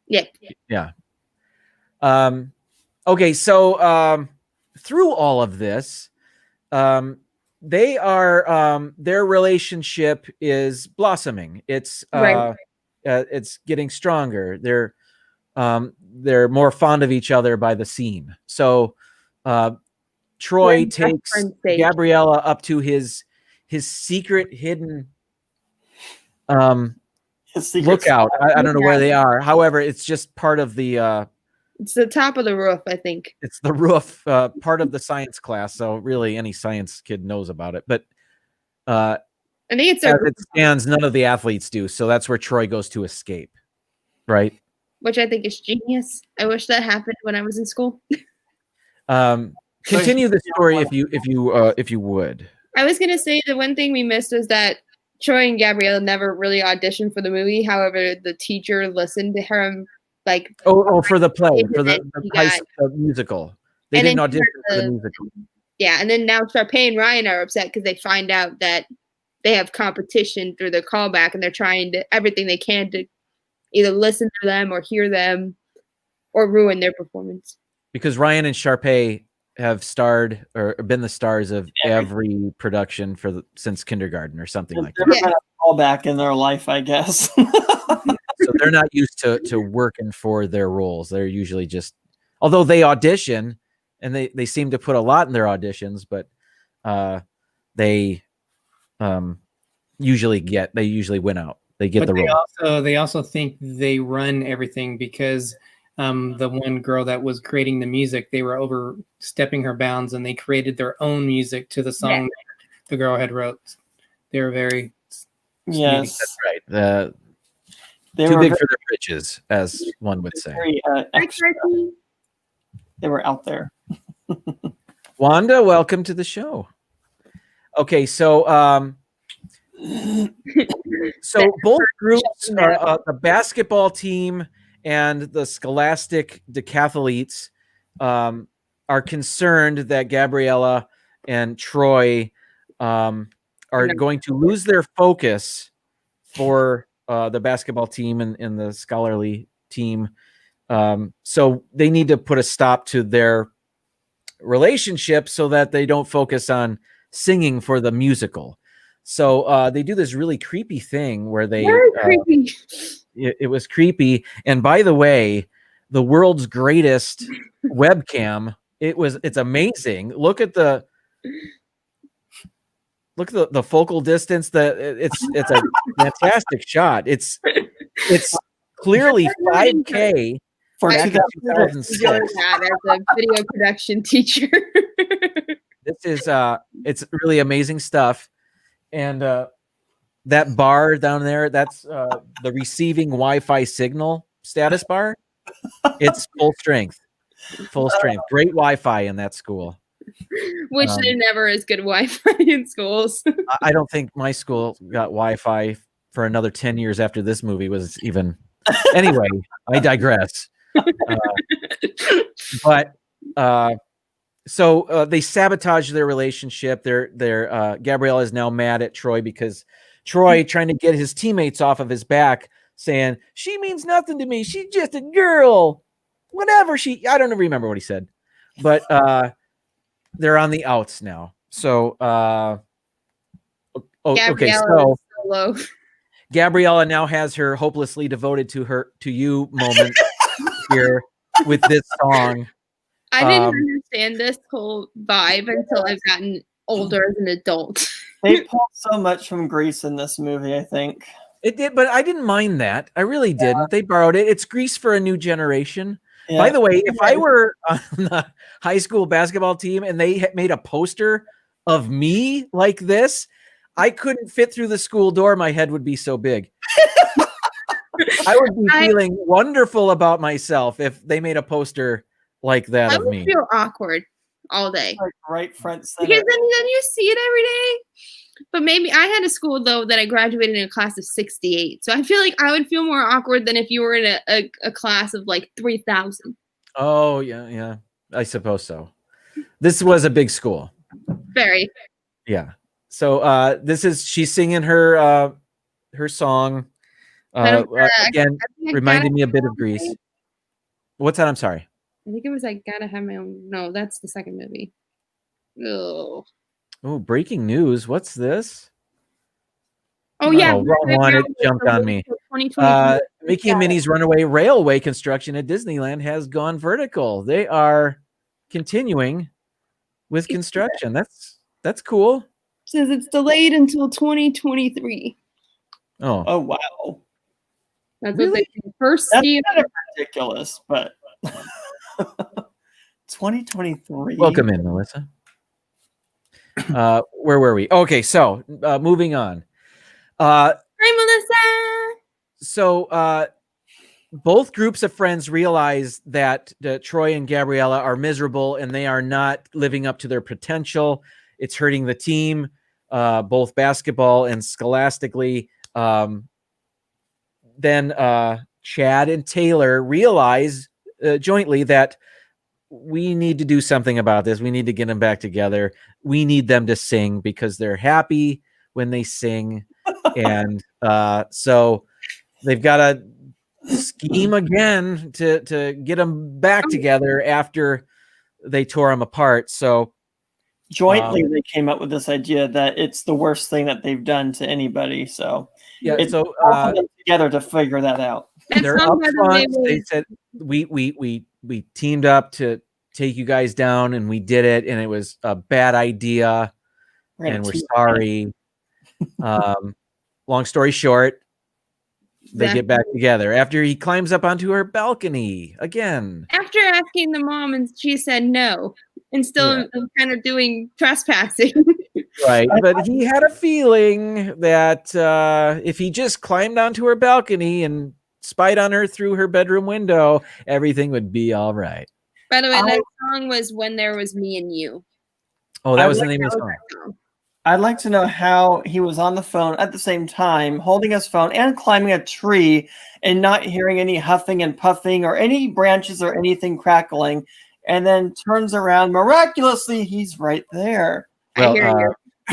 Yeah. Yeah. Okay, so through all of this, they are their relationship is blossoming. It's it's getting stronger. They're more fond of each other by the scene. So Troy takes Gabriella up to his secret hidden lookout. I don't know where they are. However, it's just part of the it's the top of the roof, I think. It's the roof, part of the science class. So really any science kid knows about it. But I think it's as it stands, none of the athletes do. So that's where Troy goes to escape. Right. Which I think is genius. I wish that happened when I was in school. Continue the story if you would. I was gonna say the one thing we missed was that Troy and Gabriella never really auditioned for the movie. However, the teacher listened to her like for the play, for the musical. They didn't audition for the musical. Yeah, and then now Sharpay and Ryan are upset because they find out that they have competition through the callback, and they're trying to everything they can to either listen to them or hear them or ruin their performance. Because Ryan and Sharpay have starred or been the stars of every production since kindergarten or something like that. Never been a callback in their life, I guess. So they're not used to working for their roles. They're usually just, although they audition and they seem to put a lot in their auditions, but they usually win out. They get the role. They also think they run everything because the one girl that was creating the music, they were overstepping her bounds, and they created their own music to the song the girl had wrote. They were very yes, that's right. Too big for their britches, as one would say. Very, they were out there. Wanda, welcome to the show. Okay, so both groups, the basketball team and the scholastic decathletes, are concerned that Gabriella and Troy are going to lose their focus for the basketball team and the scholarly team. So they need to put a stop to their relationship so that they don't focus on singing for the musical. So they do this really creepy thing where they it was creepy. And by the way, the world's greatest webcam. It's amazing. Look at the focal distance. It's a fantastic shot. It's clearly 5K for 2006. As a video production teacher. This is it's really amazing stuff. And that bar down there, that's the receiving Wi-Fi signal status bar. It's full strength. Great Wi-Fi in that school. Which there never is good Wi-Fi in schools. I don't think my school got Wi-Fi for another 10 years after this movie was even. Anyway, I digress. So they sabotage their relationship. Gabriella is now mad at Troy because Troy trying to get his teammates off of his back, saying she means nothing to me. She's just a girl. Whatever I don't remember what he said, but they're on the outs now. So okay. So Gabriella now has her hopelessly devoted to you moment here with this song. I didn't understand this whole vibe until I've gotten older as an adult. They pulled so much from Grease in this movie, I think. It did, but I didn't mind that. I really didn't. They borrowed it. It's Grease for a new generation. Yeah. By the way, if I were on the high school basketball team and they had made a poster of me like this, I couldn't fit through the school door. My head would be so big. I would be feeling wonderful about myself if they made a poster like that of me. I would feel awkward all day. Like right front center. Because then you see it every day. But maybe I had a school, though, that I graduated in a class of 68. So I feel like I would feel more awkward than if you were in a class of like 3,000. Oh, yeah. I suppose so. This was a big school. Very. Yeah. So she's singing her song. Again, reminding me a bit of Grease. What's that? I'm sorry. I think it was Gotta Have My Own. No, that's the second movie. Oh. Oh, breaking news. What's this? Oh yeah, Oh, wrong one. It jumped on me. 2023. Mickey and Minnie's Runaway Railway construction at Disneyland has gone vertical. They are continuing with construction. That's cool. Says it's delayed until 2023. Oh, wow. That's Really? what they first That's see. kind of ridiculous, but 2023. welcome in, Melissa. Where were we? Okay, so moving on. Hi, Melissa. So both groups of friends realize that Troy and Gabriella are miserable and they are not living up to their potential. It's hurting the team, both basketball and scholastically. Then Chad and Taylor realize jointly that we need to do something about this. We need to get them back together. We need them to sing because they're happy when they sing. And so they've got to scheme again to get them back together after they tore them apart. So jointly they came up with this idea that it's the worst thing that they've done to anybody. So yeah, it's so all them together to figure that out. they're up front. They said we teamed up to take you guys down, and we did it, and it was a bad idea, and we're sorry. Long story short, they get back together after he climbs up onto her balcony again. After asking the mom, and she said no, and still kind of doing trespassing. Right, but he had a feeling that if he just climbed onto her balcony and spied on her through her bedroom window, everything would be all right. By the way, that song was When There Was Me and You. Oh, that was the name of the song. I'd like to know how he was on the phone at the same time, holding his phone and climbing a tree and not hearing any huffing and puffing or any branches or anything crackling, and then turns around. Miraculously, he's right there. Well,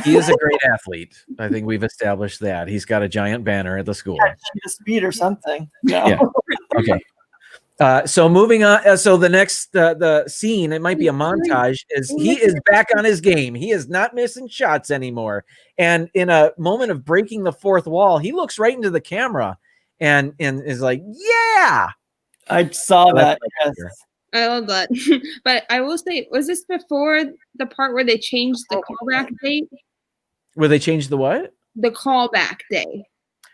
he is a great athlete. I think we've established that. He's got a giant banner at the school. Yeah, speed or something. No. Yeah. Okay. So moving on. So the next the scene, it might be a montage, is he is back on his game. He is not missing shots anymore. And in a moment of breaking the fourth wall, he looks right into the camera and is like, "Yeah." I saw that. Yes. I love that. But I will say, was this before the part where they changed the callback date? Where they changed the what? The callback day.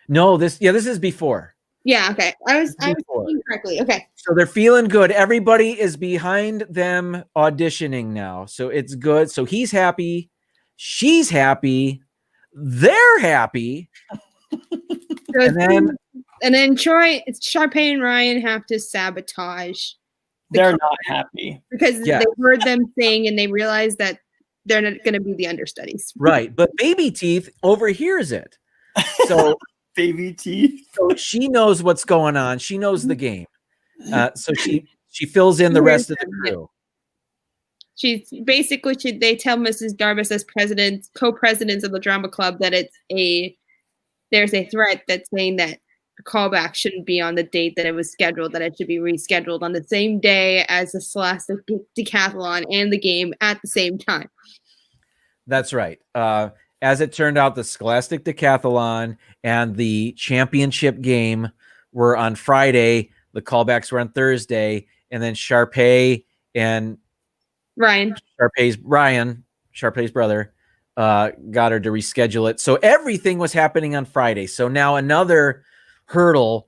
No, this is before. Yeah, okay. I was thinking correctly. Okay. So they're feeling good. Everybody is behind them auditioning now. So it's good. So he's happy. She's happy. They're happy. and then Troy, Sharpay and Ryan have to sabotage. They're not happy. Because they heard them sing and they realize that they're not going to be the understudies. Right. But Baby Teeth overhears it. So Baby Teeth. So she knows what's going on. She knows the game. So she fills in the rest of the crew. She's basically they tell Mrs. Darbus as co-presidents of the drama club that there's a threat that's saying that the callback shouldn't be on the date that it was scheduled, that it should be rescheduled on the same day as the Scholastic Decathlon and the game at the same time. That's right. As it turned out, the Scholastic Decathlon and the championship game were on Friday. The callbacks were on Thursday. And then Sharpay and Sharpay's brother, got her to reschedule it. So everything was happening on Friday. So now another hurdle.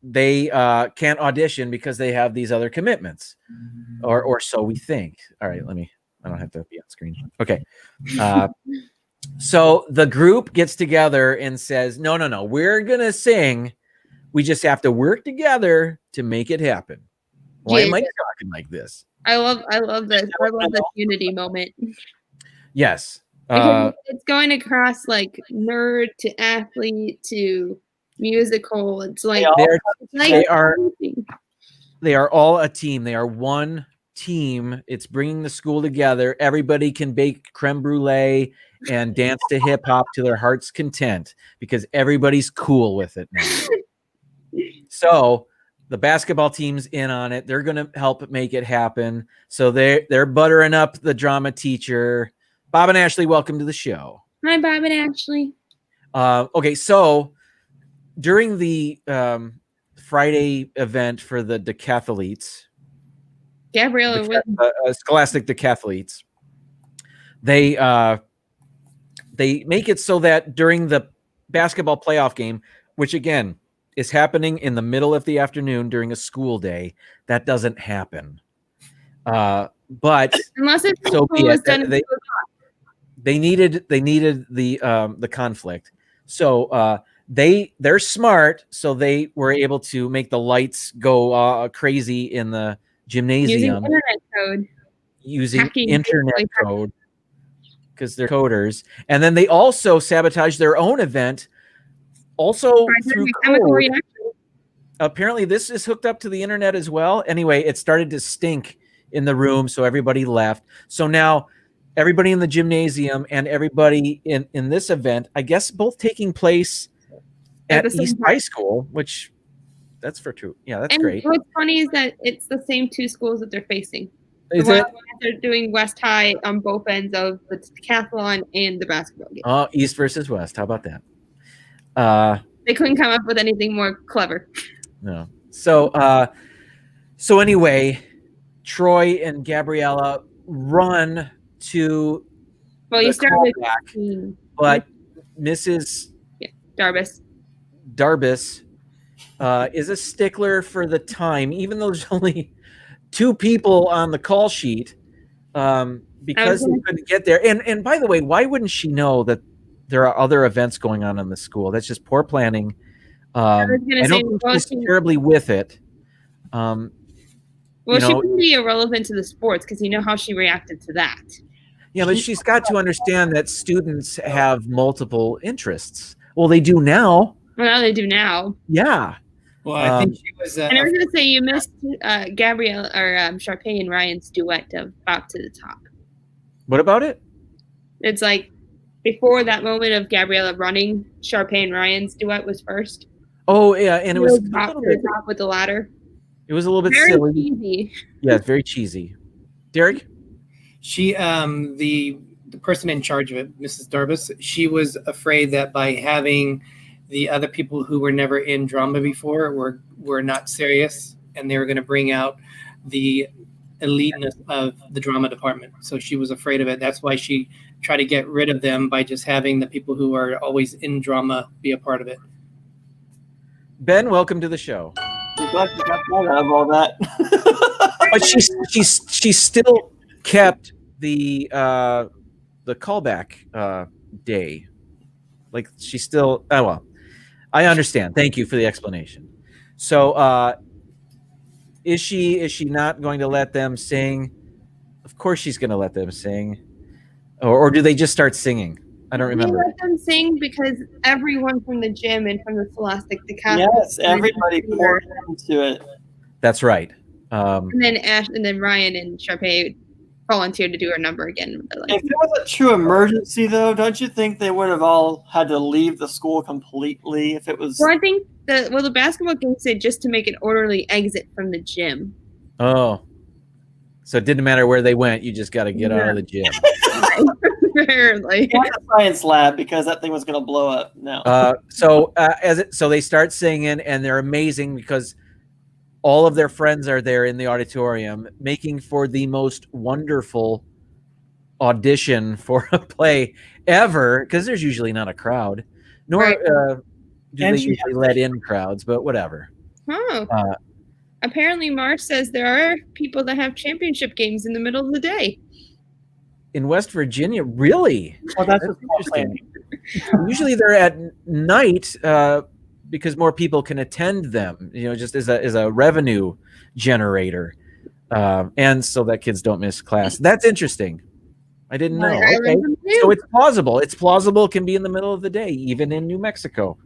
They can't audition because they have these other commitments. Or so we think. All right, I don't have to be on screen. Okay. So the group gets together and says, no, we're going to sing. We just have to work together to make it happen. Why am I talking like this? I love this. I love this unity moment. Yes. It's going across like nerd to athlete to musical. It's like they are all a team. They are one team. It's bringing the school together. Everybody can bake creme brulee and dance to hip hop to their heart's content because everybody's cool with it now. So the basketball team's in on it. They're going to help make it happen. So they're buttering up the drama teacher. Bob and Ashley, welcome to the show. Hi, Bob and Ashley. Okay, so during the Friday event for the decathletes, Gabriella, Scholastic decathletes, they make it so that during the basketball playoff game, which again is happening in the middle of the afternoon during a school day, that doesn't happen. But unless it's so be it. done They needed the conflict, so they're smart, so they were able to make the lights go crazy in the gymnasium using internet code because they're coders, and then they also sabotaged their own event also through code. Apparently this is hooked up to the internet as well. Anyway, it started to stink in the room, so everybody left. So now everybody in the gymnasium and everybody in this event, I guess both taking place at East High School, which that's for true. Yeah, that's great. What's funny is that it's the same two schools that they're facing. Is it? They're doing West High on both ends of the decathlon and the basketball game. Oh, East versus West. How about that? They couldn't come up with anything more clever. No. So anyway, Troy and Gabriella run to you started with but Mrs. Darbus is a stickler for the time, even though there's only 2 people on the call sheet, because they couldn't get there. And by the way, why wouldn't she know that there are other events going on in the school? That's just poor planning. I don't think she's terribly with it. She wouldn't be irrelevant to the sports because you know how she reacted to that. Yeah, but she's got to understand that students have multiple interests. Well, they do now. Well, now they do now. Yeah. Well, I think she was. And I was going to say you missed Gabrielle or Sharpay and Ryan's duet of "Bop to the Top." What about it? It's like before that moment of Gabriella running, Sharpay and Ryan's duet was first. Oh yeah, and it was "Bop to the Top" with the ladder. It was a little bit very silly. Cheesy. Yeah, it's very cheesy. Derek? She, the person in charge of it, Mrs. Darbus, she was afraid that by having the other people who were never in drama before were not serious, and they were going to bring out the eliteness of the drama department. So she was afraid of it. That's why she tried to get rid of them by just having the people who are always in drama be a part of it. Ben, welcome to the show. I'm glad you got that out of all that. But she still kept the callback day. Like she still I understand. Thank you for the explanation. So is she not going to let them sing? Of course she's going to let them sing. Or do they just start singing? I don't remember. They let them sing because everyone from the gym and from the Scholastic Decathlon. Yes, everybody poured into it. That's right. And then Ryan and Sharpay volunteered to do her number again. If it was a true emergency, though, don't you think they would have all had to leave the school completely? If it was, well, I think the basketball game said just to make an orderly exit from the gym. Oh, so it didn't matter where they went. You just got to get out of the gym. Apparently, the science lab because that thing was going to blow up. No. So they start singing and they're amazing because all of their friends are there in the auditorium, making for the most wonderful audition for a play ever. Because there's usually not a crowd, nor do they usually let in crowds. But whatever. Oh. Apparently, Marsh says there are people that have championship games in the middle of the day. In West Virginia, really? Well, that's interesting. Usually they're at night because more people can attend them. Just as a revenue generator, and so that kids don't miss class. That's interesting. I didn't know. Okay. So it's plausible. It's plausible. It can be in the middle of the day, even in New Mexico.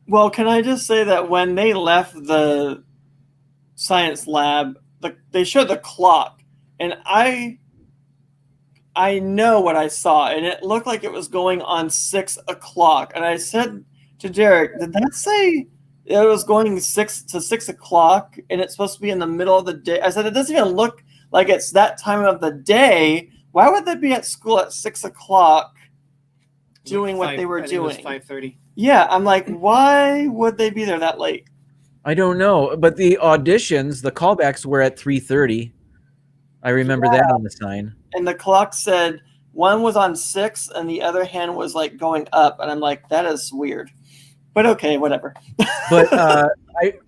Well, can I just say that when they left the science lab, they showed the clock, and I know what I saw, and it looked like it was going on 6 o'clock. And I said to Derek, did that say it was going 6 o'clock and it's supposed to be in the middle of the day? I said, it doesn't even look like it's that time of the day why would they be at school at 6 o'clock doing what they were doing? 5:30. Yeah, I'm like, why would they be there that late? I don't know, but the auditions, the callbacks were at 3:30. I remember that on the sign. And the clock said one was on 6 and the other hand was like going up, and I'm like, that is weird. But okay, whatever. But I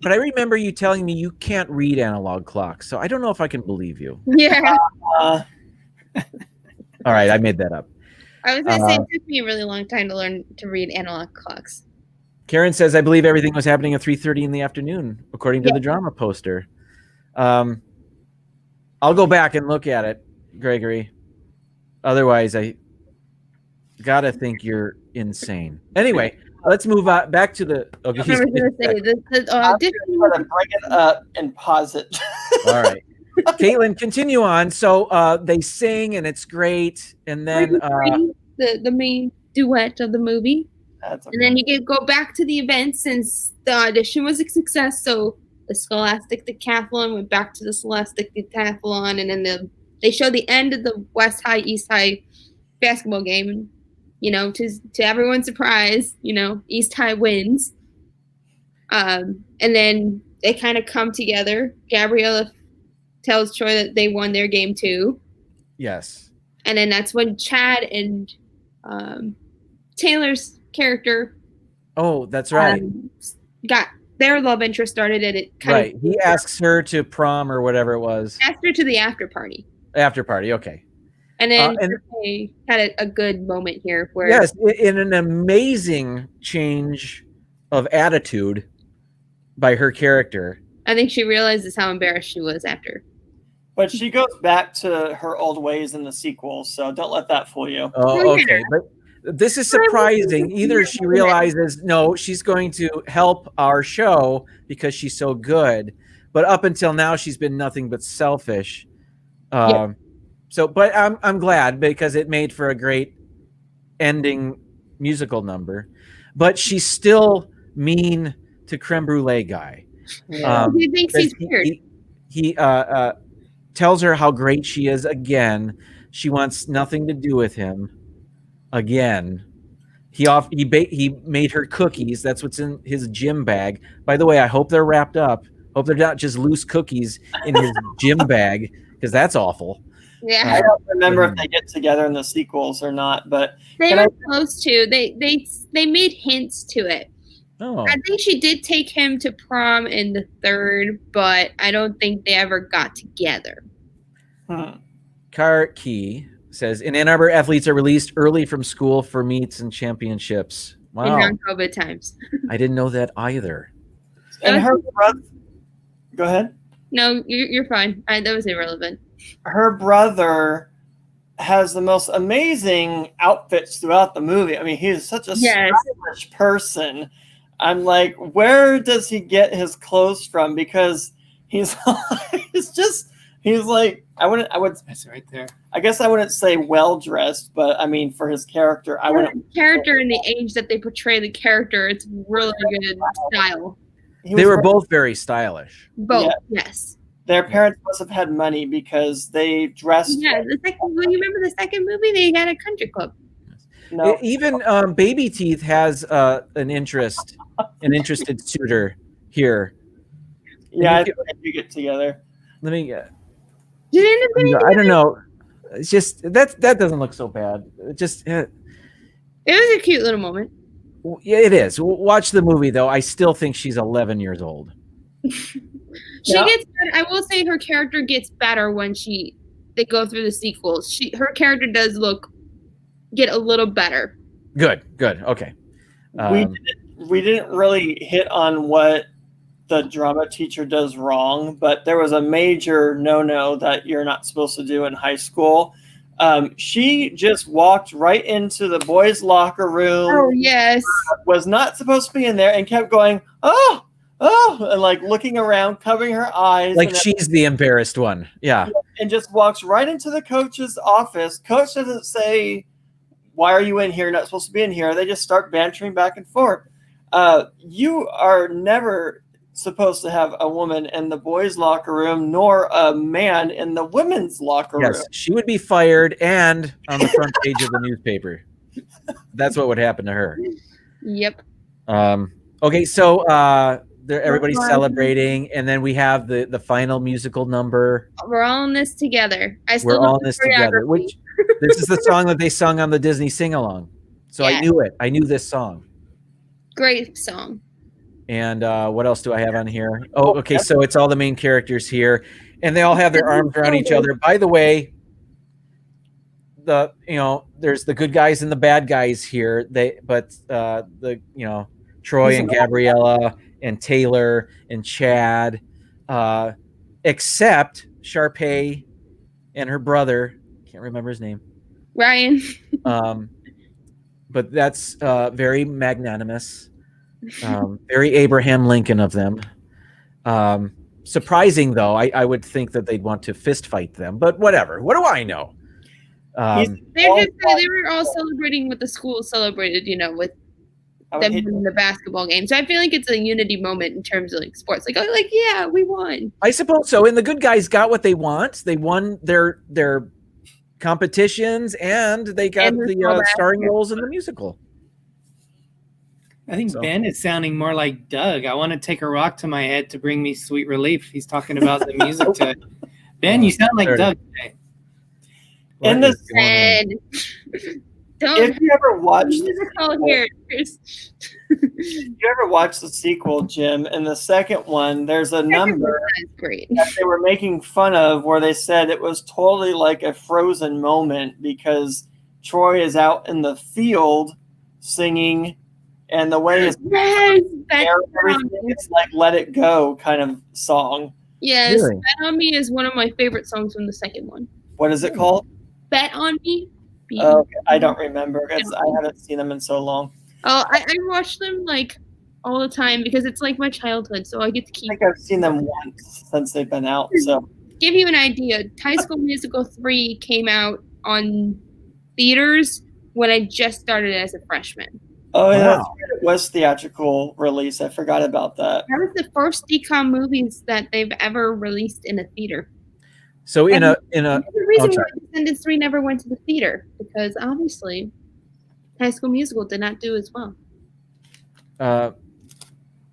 remember you telling me you can't read analog clocks, so I don't know if I can believe you. Yeah. All right, I made that up. I was gonna say it took me a really long time to learn to read analog clocks. Karen says, I believe everything was happening at 3:30 in the afternoon, according to the drama poster. I'll go back and look at it, Gregory. Otherwise, I gotta think you're insane. Anyway, let's move on back to the. Okay, I was gonna say the audition. I'm gonna bring it up and pause it. All right, Caitlin, continue on. So they sing and it's great, and then the main duet of the movie. That's okay. And then you go back to the event since the audition was a success. So the Scholastic Decathlon went back to the Scholastic Decathlon, and then they showed the end of the West High East High basketball game. And, to everyone's surprise, East High wins. And then they kind of come together. Gabriella tells Troy that they won their game too. yes, And then that's when Chad and Taylor's character oh, that's right. Got their love interest started, and it kind of He asks her to prom or whatever it was. asked her to the after party. After party, okay. And then and- they had a good moment here where Yes, in an amazing change of attitude by her character. I think she realizes how embarrassed she was after. But she goes back to her old ways in the sequel, so don't let that fool you. Oh, okay. But this is surprising. Either she realizes, no, she's going to help our show because she's so good. But up until now, she's been nothing but selfish. So, but I'm glad because it made for a great ending musical number. But she's still mean to Creme Brulee guy. He thinks he's weird. He tells her how great she is again. She wants nothing to do with him again. He made her cookies. That's what's in his gym bag. By the way, I hope they're wrapped up. Hope they're not just loose cookies in his gym bag, because that's awful. Yeah, I don't remember if they get together in the sequels or not, but they were close to. They made hints to it. Oh, I think she did take him to prom in the third, but I don't think they ever got together. Car Key says, in Ann Arbor, athletes are released early from school for meets and championships. Wow. In non-COVID times. I didn't know that either. and her brother. Go ahead. No, you're fine. That was irrelevant. Her brother has the most amazing outfits throughout the movie. I mean, he's such a stylish person. I'm like, where does he get his clothes from? Because he's like, I would That's right there. I guess I wouldn't say well dressed, but I mean, for his character, I wouldn't. Character and the age that they portray the character, it's really good style. They were both very stylish. Both, yes. Their parents must have had money because they dressed. Yeah, you remember the second movie? They had a country club. No. Even Baby Teeth has an interested suitor here. Yeah, I think you get together. Let me get. Did it end up getting I don't know. It's just that doesn't look so bad. It just. It was a cute little moment. Yeah, it is. Watch the movie though. I still think she's 11 years old. She gets better. I will say her character gets better when they go through the sequels. Her character does get a little better. Good. Okay. We didn't really hit on what the drama teacher does wrong, but there was a major no-no that you're not supposed to do in high school. She just walked right into the boys' locker room. Oh, yes. Was not supposed to be in there and kept going, oh, and like looking around, covering her eyes. Like she's the embarrassed one. Yeah. And just walks right into the coach's office. Coach doesn't say, why are you in here? You're not supposed to be in here. They just start bantering back and forth. You are never supposed to have a woman in the boys' locker room nor a man in the women's locker room. Yes, she would be fired and on the front page of the newspaper. That's what would happen to her. Yep. Okay, so everybody's celebrating, and then we have the final musical number. We're all in this together. We're all in this together. Which this is the song that they sung on the Disney sing-along. So I knew it. I knew this song. Great song. And what else do I have on here? Oh, okay. So it's all the main characters here, and they all have their arms around each other. By the way, there's the good guys and the bad guys here. Troy and Gabriella and Taylor and Chad, except Sharpay and her brother. Can't remember his name. Ryan. But that's very magnanimous. Very Abraham Lincoln of them. Surprising, though. I would think that they'd want to fist fight them, but whatever. What do I know? They were all celebrating what the school celebrated, with them winning the basketball game. So I feel like it's a unity moment in terms of like sports. Yeah, we won. I suppose so. And the good guys got what they want. They won their competitions, and they got the starring roles in the musical. I think Ben is sounding more like Doug. I want to take a rock to my head to bring me sweet relief. He's talking about the music to it. Ben, you sound like Doug today. And Don't. If you ever watched the sequel, Jim, in the second one, there's a number that they were making fun of where they said it was totally like a Frozen moment because Troy is out in the field singing, and the way it's like "Let It Go" kind of song. Yes, really? Bet on Me is one of my favorite songs from the second one. What is it called? Bet on Me. Okay. I don't remember because I haven't seen them in so long. Oh, I watch them like all the time because it's like my childhood, so I get to keep. I think I've seen them once since they've been out. So, give you an idea, High School Musical 3 came out on theaters when I just started as a freshman. Oh yeah, wow. It was theatrical release. I forgot about that. That was the first DCOM movies that they've ever released in a theater. So the reason why Descendants 3 never went to the theater because obviously High School Musical did not do as well.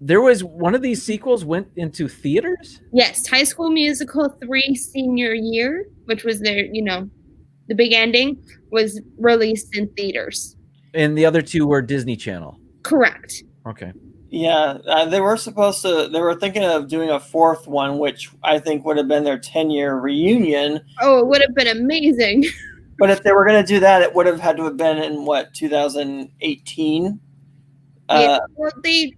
There was one of these sequels went into theaters? Yes, High School Musical 3 senior year, which was their, the big ending, was released in theaters. And the other two were Disney Channel. Correct. Okay. Yeah, they were thinking of doing a fourth one, which I think would have been their 10-year reunion. Oh, it would have been amazing. But if they were going to do that, it would have had to have been in 2018? Yeah, Disney's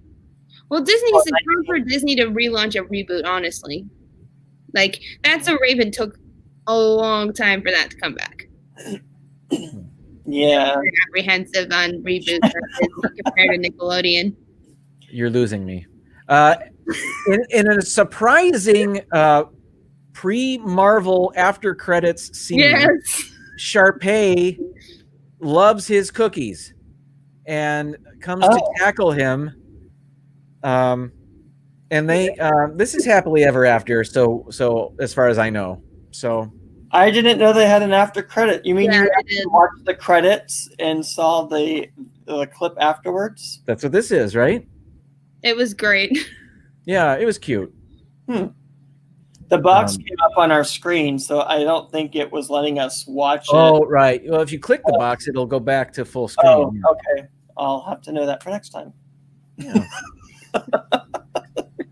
it's time for Disney to relaunch a reboot, honestly. Like, That's So Raven took a long time for that to come back. Yeah. I'm apprehensive on reboots compared to Nickelodeon. You're losing me. In a surprising pre-Marvel after credits scene, yes. Sharpay loves his cookies and comes to tackle him. And they this is happily ever after. So as far as I know, so. I didn't know they had an after credit. You mean you watched the credits and saw the clip afterwards? That's what this is, right? It was great. Yeah, it was cute. The box came up on our screen, so I don't think it was letting us watch it. Oh, right. Well, if you click the box, it'll go back to full screen. Oh, okay. I'll have to know that for next time. Yeah.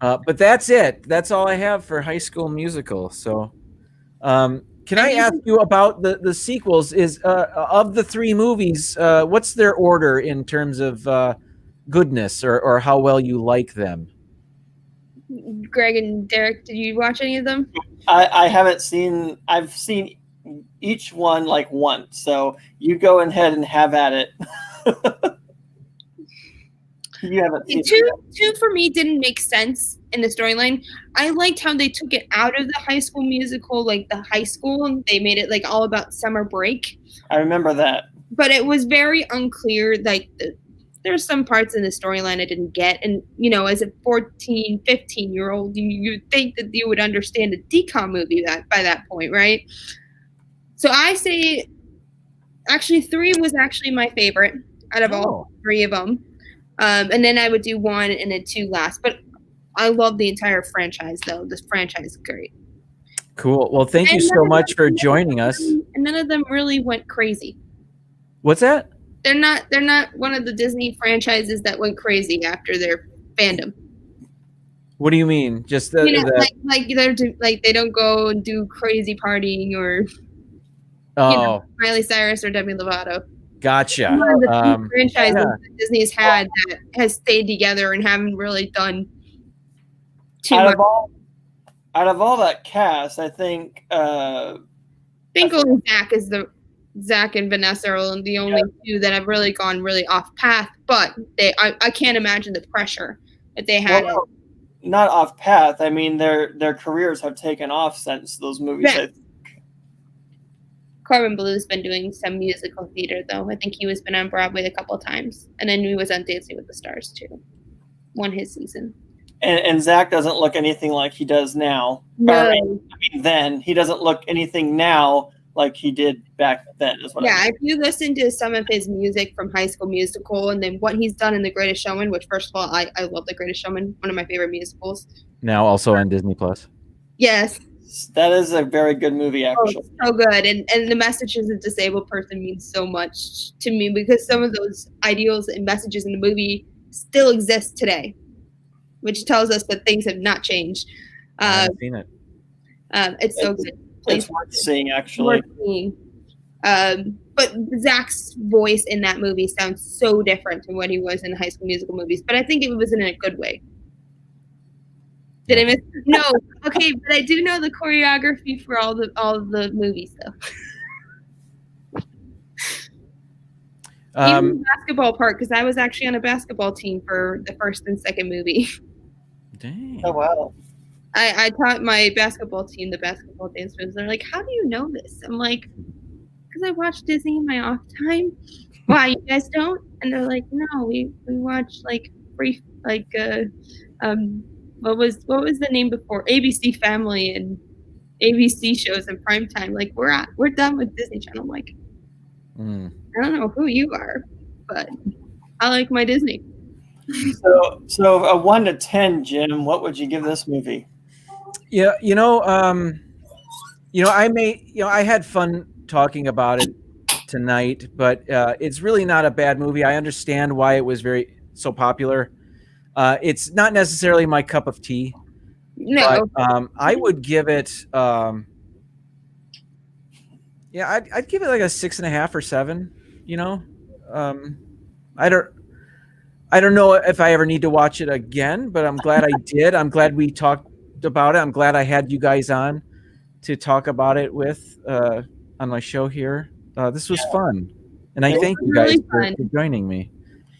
But that's it. That's all I have for High School Musical. So, can I ask you about the sequels? Is of the three movies, what's their order in terms of goodness or how well you like them? Greg and Derek, did you watch any of them? I haven't seen. I've seen each one like once. So you go ahead and have at it. You haven't seen two for me didn't make sense in the storyline. I liked how they took it out of the High School Musical, like the high school, and they made it like all about summer break. I remember that. But it was very unclear, like there's some parts in the storyline I didn't get. And, you know, as a 14, 15-year-old, you'd think that you would understand a decom movie by that point, right? So I say, actually, 3 was actually my favorite out of all 3 of them. And then I would do 1 and then 2 last. But I love the entire franchise, though. This franchise is great. Cool. Well, thank you so much for joining us. And none of them really went crazy. What's that? They're not one of the Disney franchises that went crazy after their fandom. What do you mean? Just the, like they don't go and do crazy partying or Miley Cyrus or Demi Lovato. Gotcha. One of the few franchises that Disney's had that has stayed together and haven't really done too much. Out of all that cast, I think only Zach and Vanessa are the only 2 that have really gone really off path. But I can't imagine the pressure that they had. Well, not off path. I mean, their careers have taken off since those movies. Yeah. Corbin Blue's been doing some musical theater, though. I think he was been on Broadway a couple of times, and then he was on Dancing with the Stars too. Won his season. And Zach doesn't look anything like he does now. No. I mean, then he doesn't look anything now like he did back then. Is what if you listen to some of his music from High School Musical, and then what he's done in The Greatest Showman, which first of all, I love The Greatest Showman, one of my favorite musicals. Now also on Disney Plus. Yes. That is a very good movie, actually. So good. And the message as a disabled person means so much to me because some of those ideals and messages in the movie still exist today, which tells us that things have not changed. I haven't seen it. It's so good. It's worth seeing, actually. But Zach's voice in that movie sounds so different from what he was in High School Musical movies, but I think it was in a good way. Did I miss? No. Okay, but I do know the choreography for all the movies, though. Even the basketball part, because I was actually on a basketball team for the first and second movie. Dang. Oh, wow. I taught my basketball team the basketball dance moves. They're like, "How do you know this?" I'm like, "Because I watch Disney in my off time." Why, you guys don't? And they're like, "No, we watch like brief what was the name before ABC Family and ABC shows in primetime? Like we're done with Disney Channel." I'm like, I don't know who you are, but I like my Disney. So a 1 to 10, Jim, what would you give this movie? Yeah, I had fun talking about it tonight, but it's really not a bad movie. I understand why it was so popular. It's not necessarily my cup of tea. No, but, I would give it. I'd give it like a 6.5 or 7. I don't know if I ever need to watch it again, but I'm glad I did. I'm glad we talked about it. I'm glad I had you guys on to talk about it with on my show here. This was fun, and I thank you guys for joining me.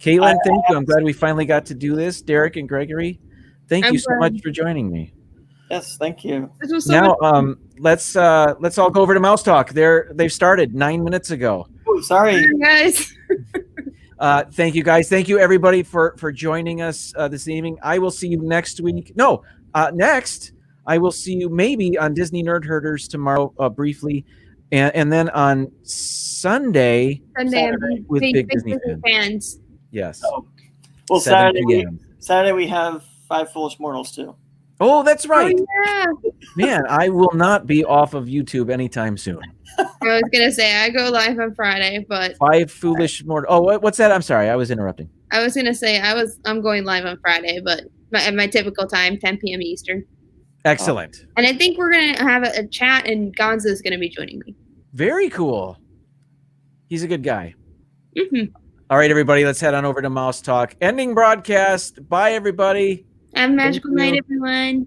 Caitlin, thank you. I'm glad we finally got to do this. Derek and Gregory, thank you so much for joining me. Yes, thank you. This was so now, let's all go over to Mouse Talk. They've started 9 minutes ago. Oh, sorry, guys. Thank you, guys. Thank you, everybody, for joining us this evening. I will see you next week. No, next I will see you maybe on Disney Nerd Herders tomorrow, briefly, and then on Saturday with Big Disney fans. Yes. Oh. Well, Saturday we have 5 Foolish Mortals too. Oh, that's right. Oh, yeah. Man, I will not be off of YouTube anytime soon. I was gonna say I go live on Friday, but 5 Foolish Mortals. Oh, what's that? I'm sorry, I was interrupting. I was gonna say I'm going live on Friday, but at my typical time, 10 p.m. Eastern. Excellent. And I think we're gonna have a chat, and Gonzo is gonna be joining me. Very cool. He's a good guy. Mm-hmm. All right, everybody, let's head on over to Mouse Talk. Ending broadcast. Bye, everybody. Have a magical night, everyone.